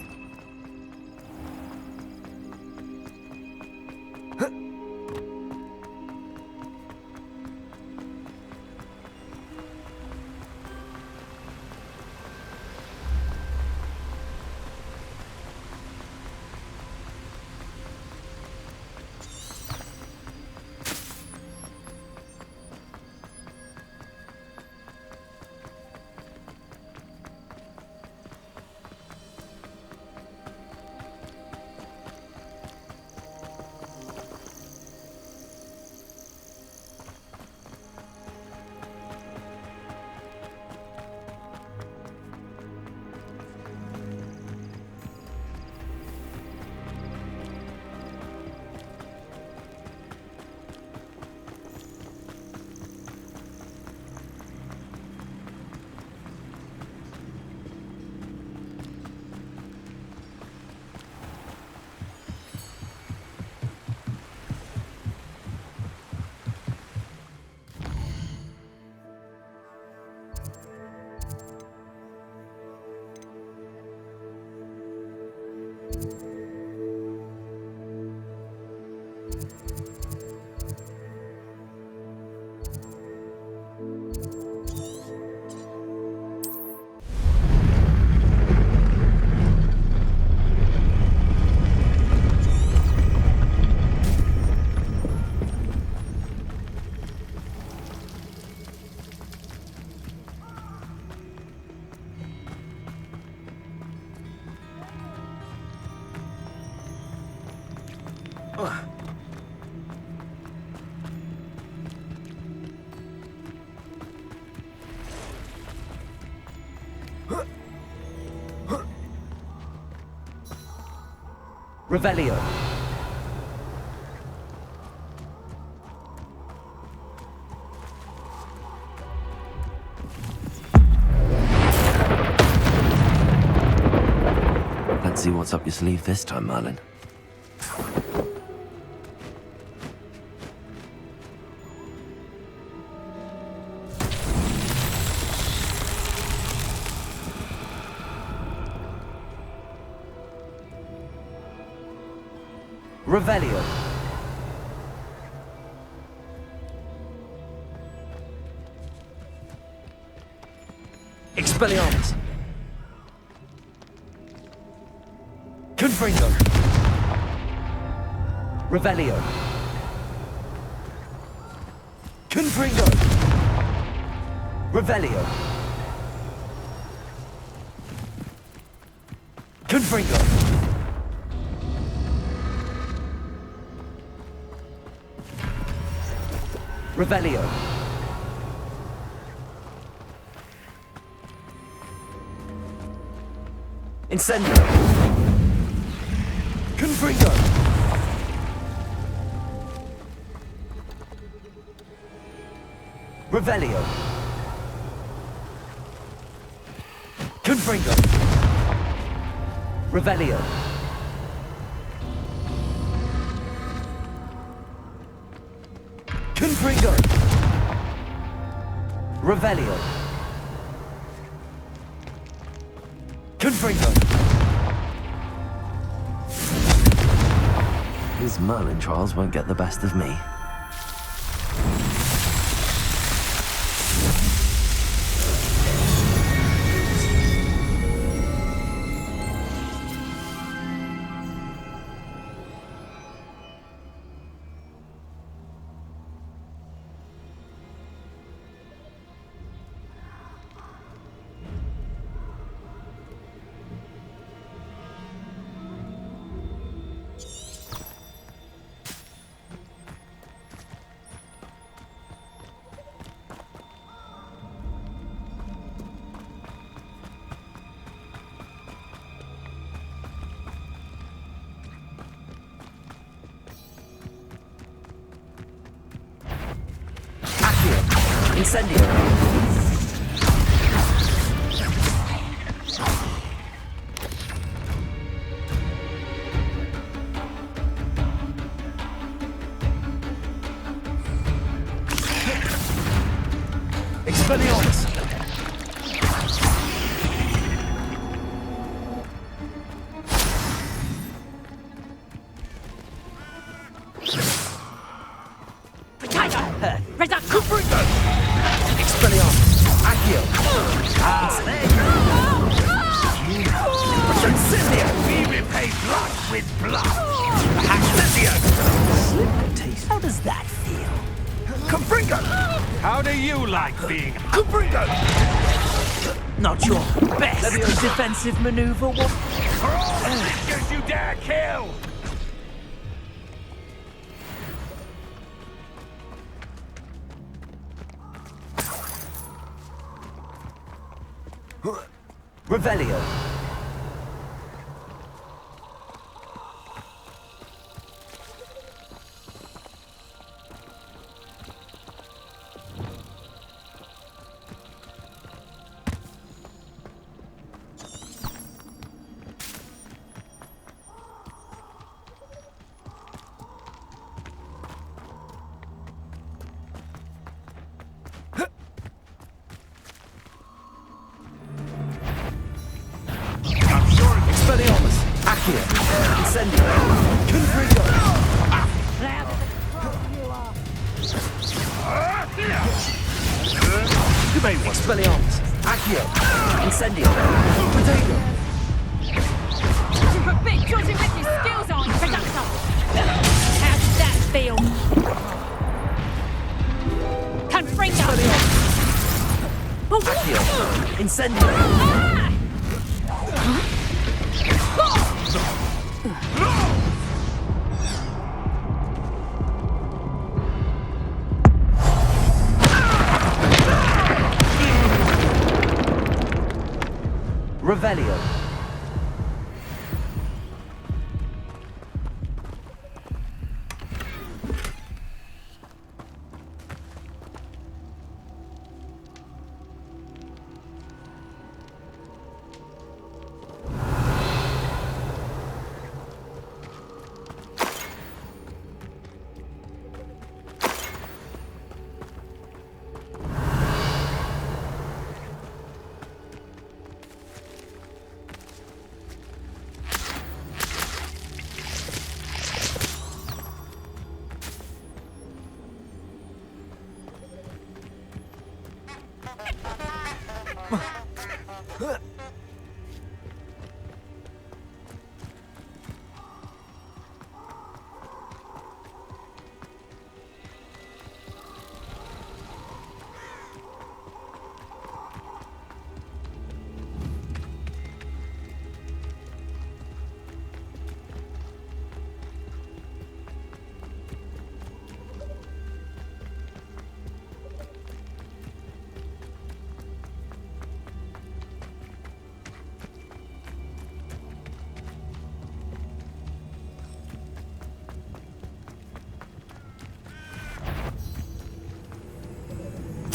Revelio. Let's see what's up your sleeve this time, Merlin. Revelio. Expelliarmus. Confringo. Revelio. Confringo. Revelio. Confringo. Revelio. Incendio. Confringo. Revelio. Confringo. Revelio. Confringo. Revelio. Confringo. These Merlin trials won't get the best of me. Incendio. Expelliarmus! Expelliarmus! Accio! Incendio! We repay blood with blood. Slip taste. How does that feel? Confringo! How do you like being Confringo? Not your best defensive maneuver. For all the Seekers you dare kill! Revelio. Expelliarmus! Accio! Incendio! Confringo! You may want Expelliarmus! Accio! Incendio! Potato! You put big Georgie with your skills on, Productor! How does that feel? Confringo! Accio! Incendio! Revelio.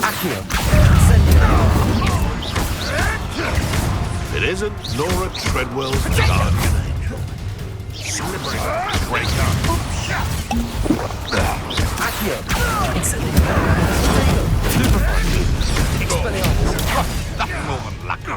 Accio! It isn't Nora Treadwell's guardian angel. Slippery. Break up. Accio! Incendio! Expelliarmus! That woman lucky.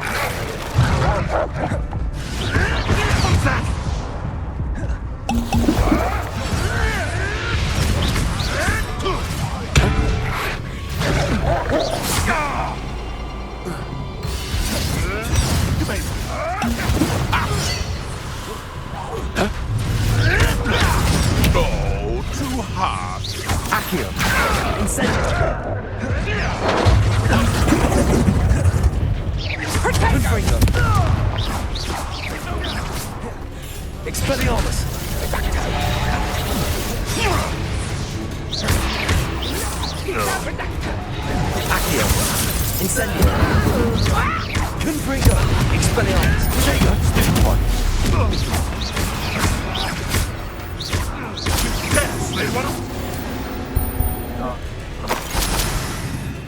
Oh, too hard. Accio! Incendio! Confringo! Expelliarmus! Accio! Incendio! Confringo! Expelliarmus! Potato! Stupid one! Yes, they want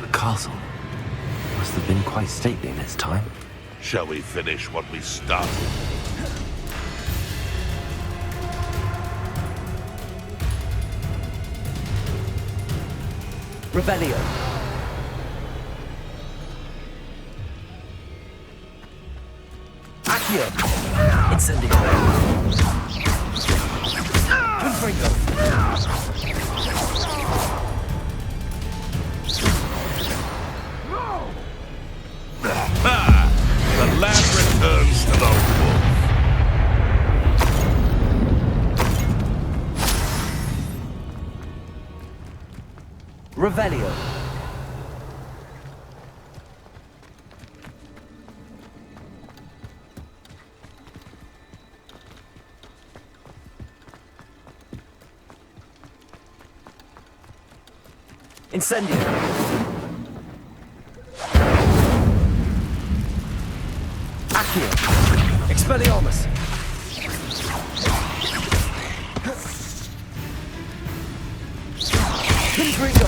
The castle. Must have been quite stately in its time. Shall we finish what we started? Revelio. Accio. Incendio. Confringo. The lad returns to the wolf. Revelio. Incendio. Accio. Expelliarmus. Confringo.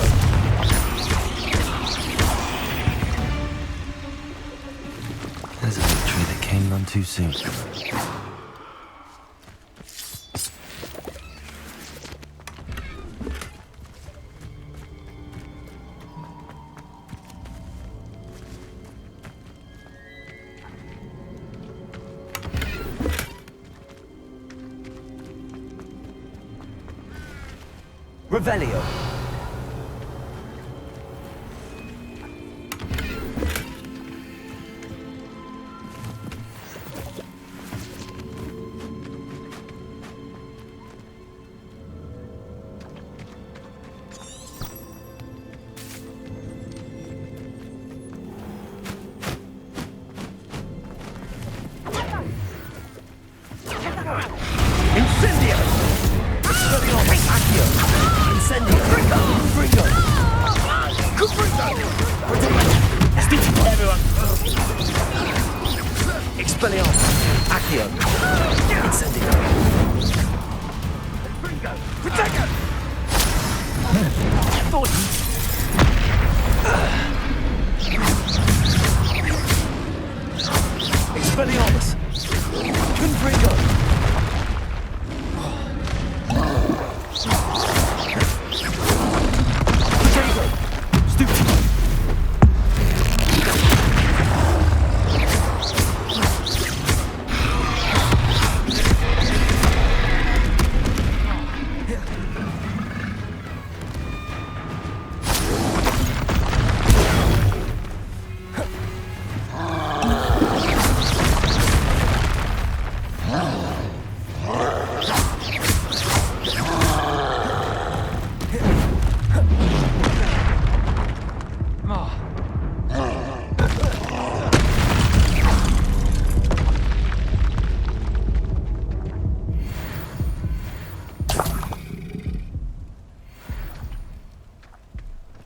There's a victory that came none too soon. Revelio. Incendio. Expelliarmus. Accio. Incendio. Confringo. Everyone. Expelliarmus. Accio. Incendio. Protego. Expelliarmus. Confringo.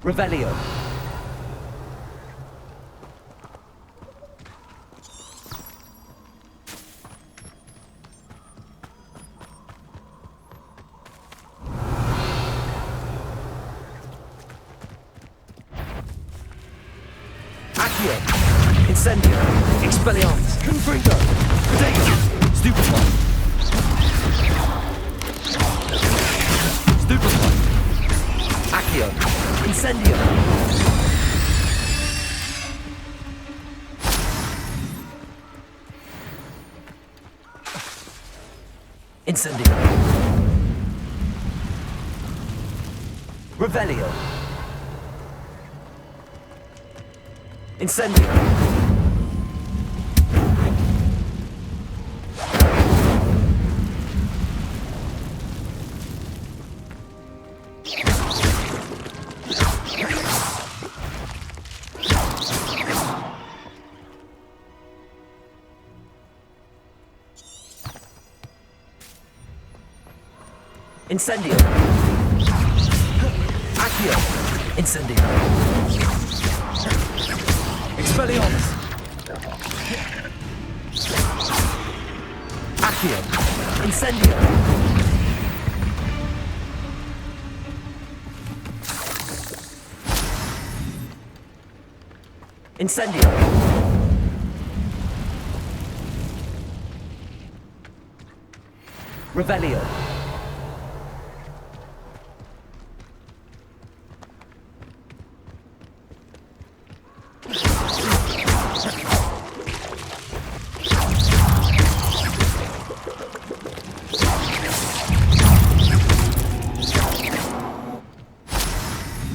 Revelio. Accio. Incendio. Expelliarmus. Confringo. Protego. Stupefy. Stupefy. Accio. Incendio. Incendio. Revelio. Incendio. Incendio. Accio. Incendio. Expelliarmus. Accio. Incendio. Incendio! Revelio!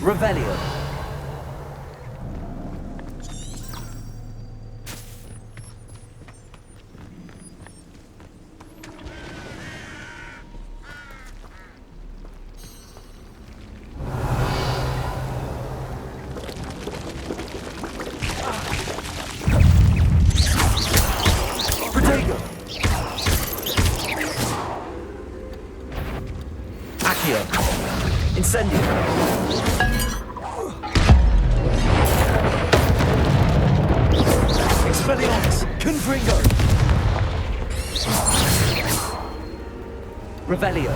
Revelio! Incendio! Expelliarmus! Confringo! Revelio!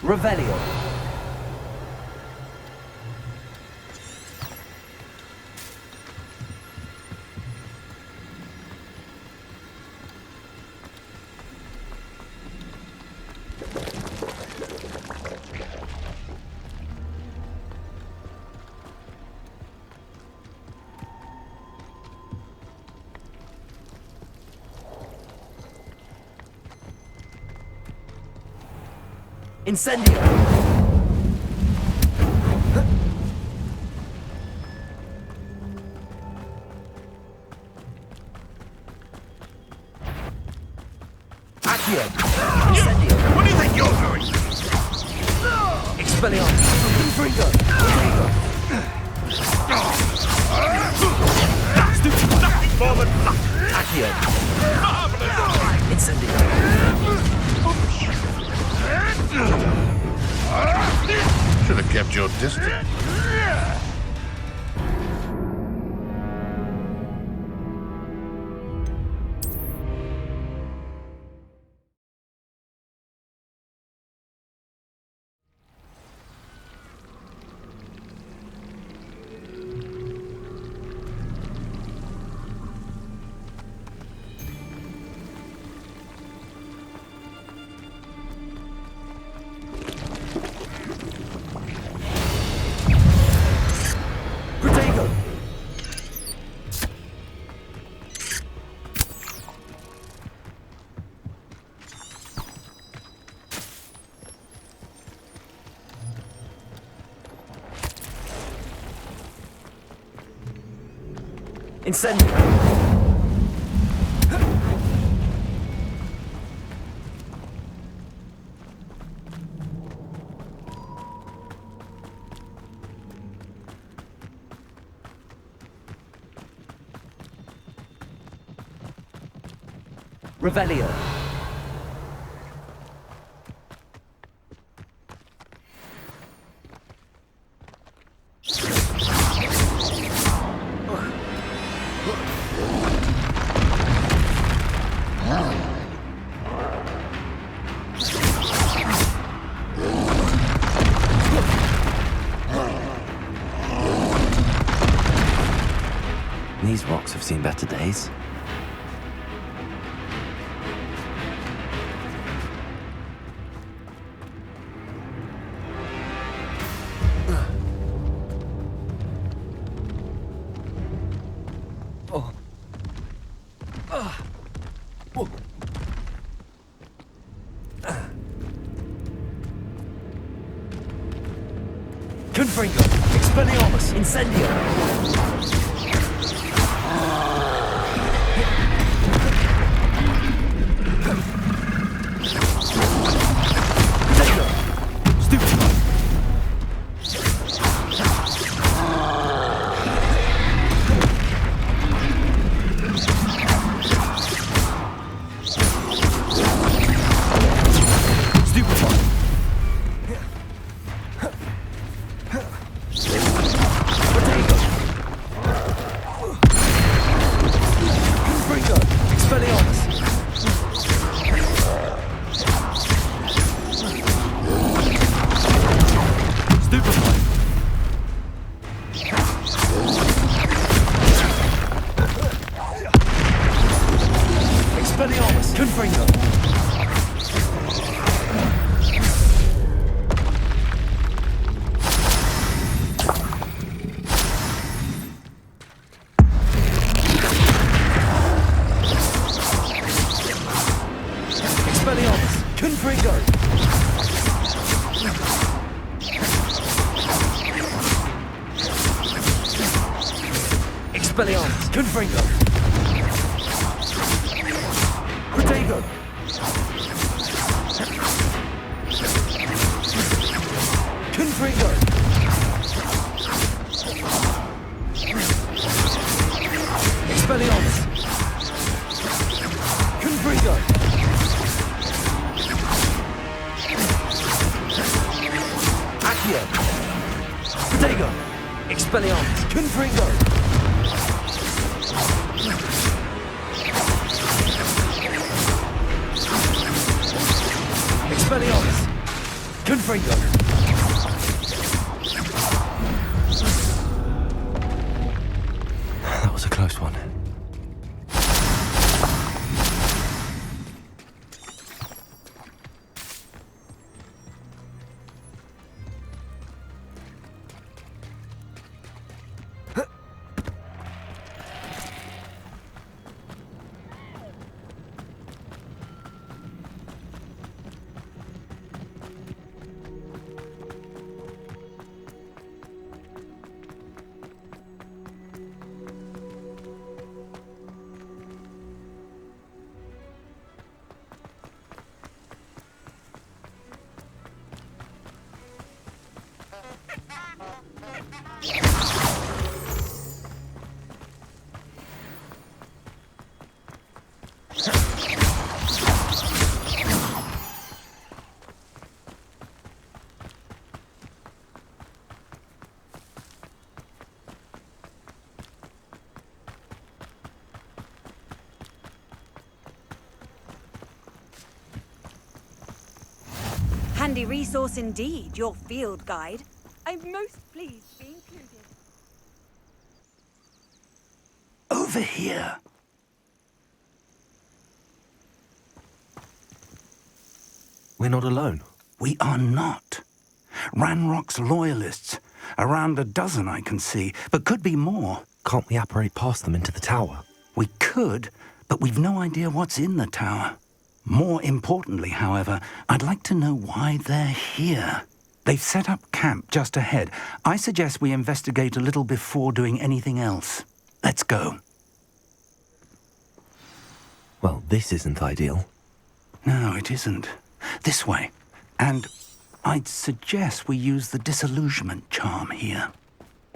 Revelio! Incendio! Accio! Incendio! What do you think you're doing? Expelliarmus! Confringo! Nothing more than luck! Accio! Incendio! Should have kept your distance. Incendio! Revelio! These rocks have seen better days. Confringo! Expelliarmus! Incendio! Expelliarmus! Confringo! Expelliarmus! Confringo! Expelliarmus! Confringo! Protego! Confringo! Expelliarmus! Confringo! Accio! Protego! Expelliarmus! Confringo! Expelliarmus! Confringo! That was a close one. Handy resource indeed, your field guide. I'm most pleased to be included. Over here. We're not alone. We are not. Ranrock's loyalists. Around a dozen I can see, but could be more. Can't we apparate past them into the tower? We could, but we've no idea what's in the tower. More importantly, however, I'd like to know why they're here. They've set up camp just ahead. I suggest we investigate a little before doing anything else. Let's go. Well, this isn't ideal. No, it isn't. This way. And I'd suggest we use the disillusionment charm here.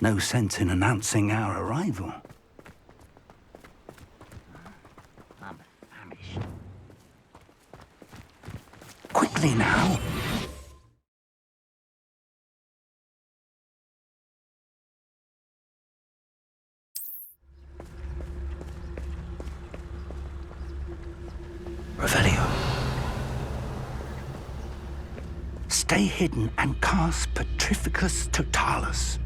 No sense in announcing our arrival. I'm famished. Quickly now. Revelio. Stay hidden and cast Petrificus Totalis.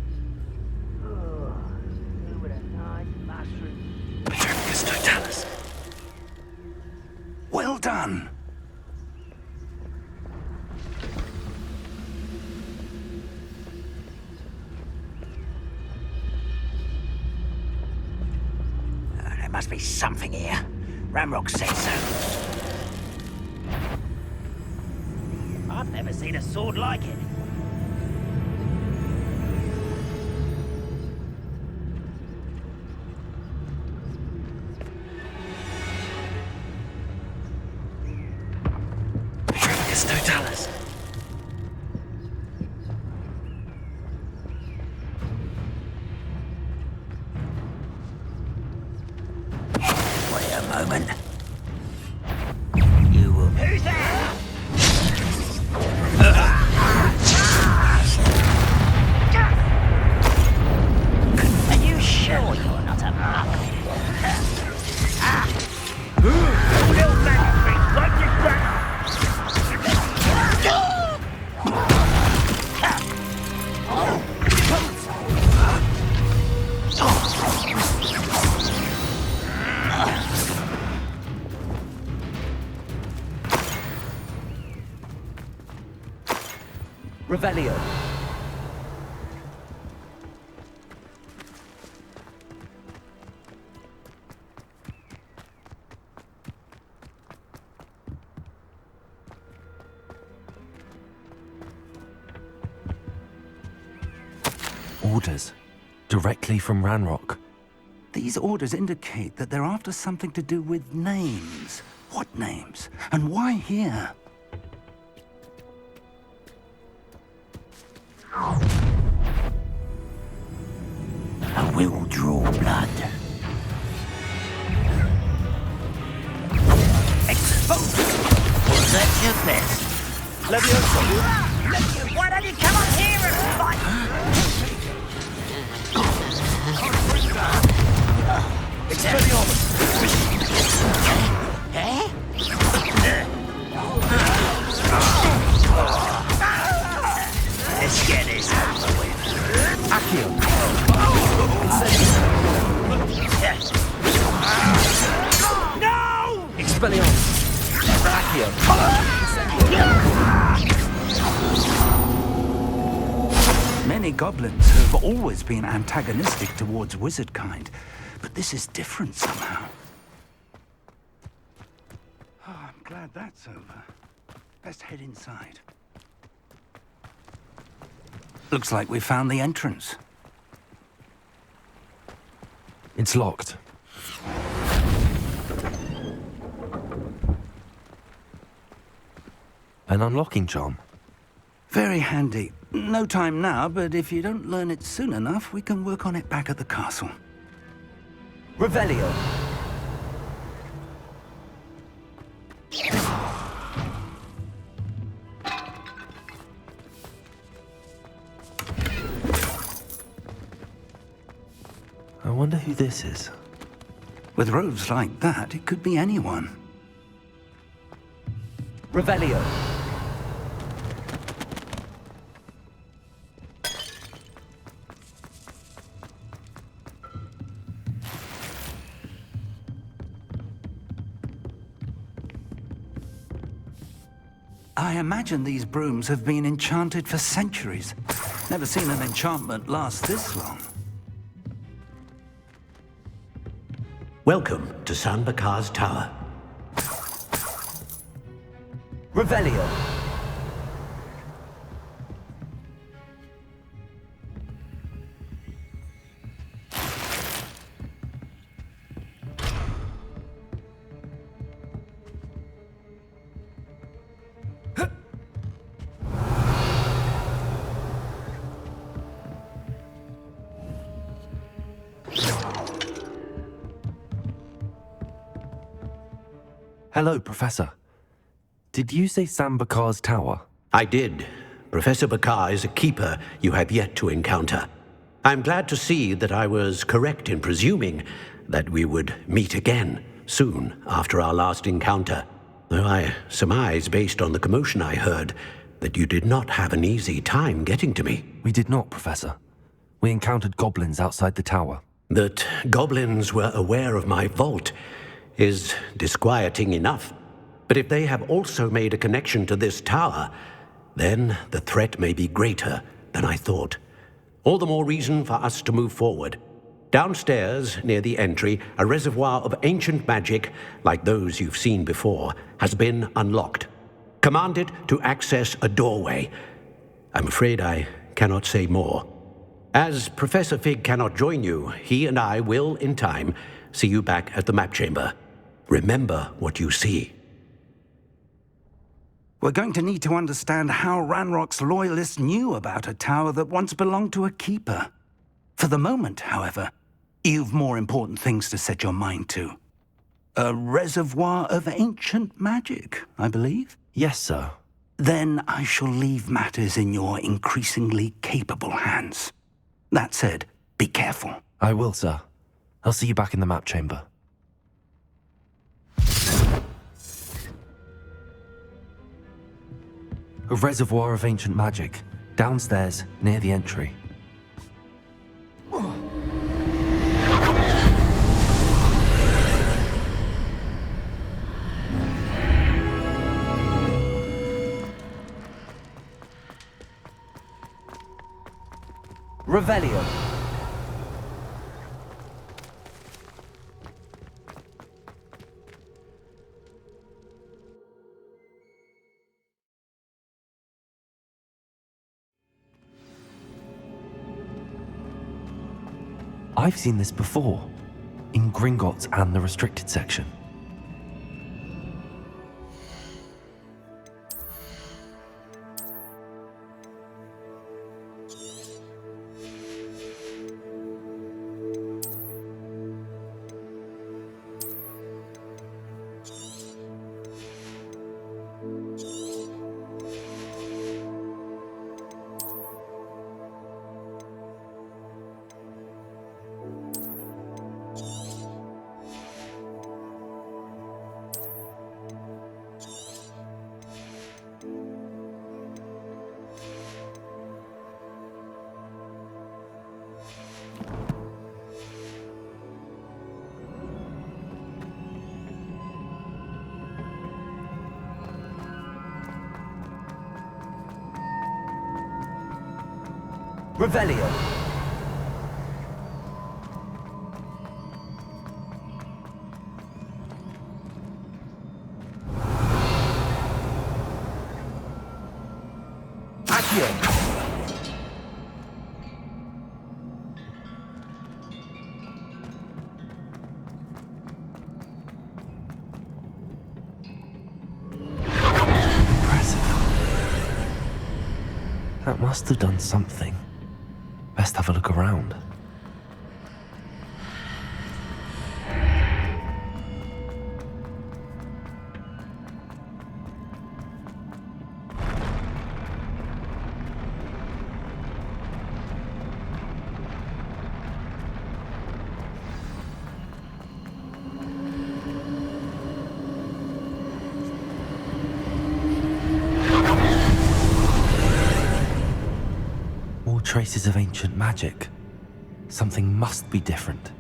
Petrificus Totalis. Well done. There must be something here. Ramrock said so. I've never seen a sword like it. Petrificus Totalis. Wait a moment. You will... Who's there? Are you sure you're not a muck? Little magic, like your back. Revelio. Orders. Directly from Ranrock. These orders indicate that they're after something to do with names. What names? And why here? I will draw blood. Expose! Was that your best? Levioso! Why don't you come up here and fight? Expelliarmus! Let's get this over with. Accio. No! Expelliarmus. Accio. Many goblins have always been antagonistic towards wizard kind, but this is different somehow. Oh, I'm glad that's over. Best head inside. Looks like we found the entrance. It's locked. An unlocking charm. Very handy. No time now, but if you don't learn it soon enough, we can work on it back at the castle. Revelio. I wonder who this is. With robes like that, it could be anyone. Revelio. I imagine these brooms have been enchanted for centuries. Never seen an enchantment last this long. Welcome to San Bakar's Tower. Revelio. Hello, Professor. Did you say San Bakar's Tower? I did. Professor Bakar is a keeper you have yet to encounter. I'm glad to see that I was correct in presuming that we would meet again soon after our last encounter. Though I surmise, based on the commotion I heard, that you did not have an easy time getting to me. We did not, Professor. We encountered goblins outside the tower. That goblins were aware of my vault is disquieting enough. But if they have also made a connection to this tower, then the threat may be greater than I thought. All the more reason for us to move forward. Downstairs, near the entry, a reservoir of ancient magic, like those you've seen before, has been unlocked. Command it to access a doorway. I'm afraid I cannot say more. As Professor Fig cannot join you, he and I will, in time, see you back at the map chamber. Remember what you see. We're going to need to understand how Ranrock's loyalists knew about a tower that once belonged to a keeper. For the moment, however, you've more important things to set your mind to. A reservoir of ancient magic, I believe? Yes, sir. Then I shall leave matters in your increasingly capable hands. That said, be careful. I will, sir. I'll see you back in the map chamber. A reservoir of ancient magic, downstairs, near the entry. Revelio. I've seen this before, in Gringotts and the restricted section. Revelio. Accio. Impressive. That must have done something. Best have a look around. Traces of ancient magic. Something must be different.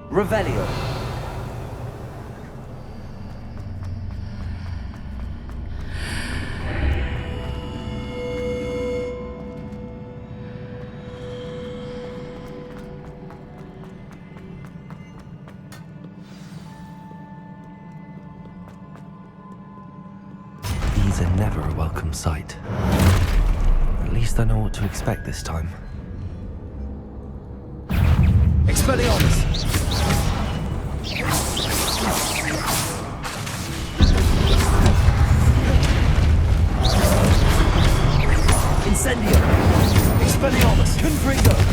Revelio. These are never a welcome sight. At least I know what to expect this time. Expelliarmus! Incendio! Expelliarmus! Confringo!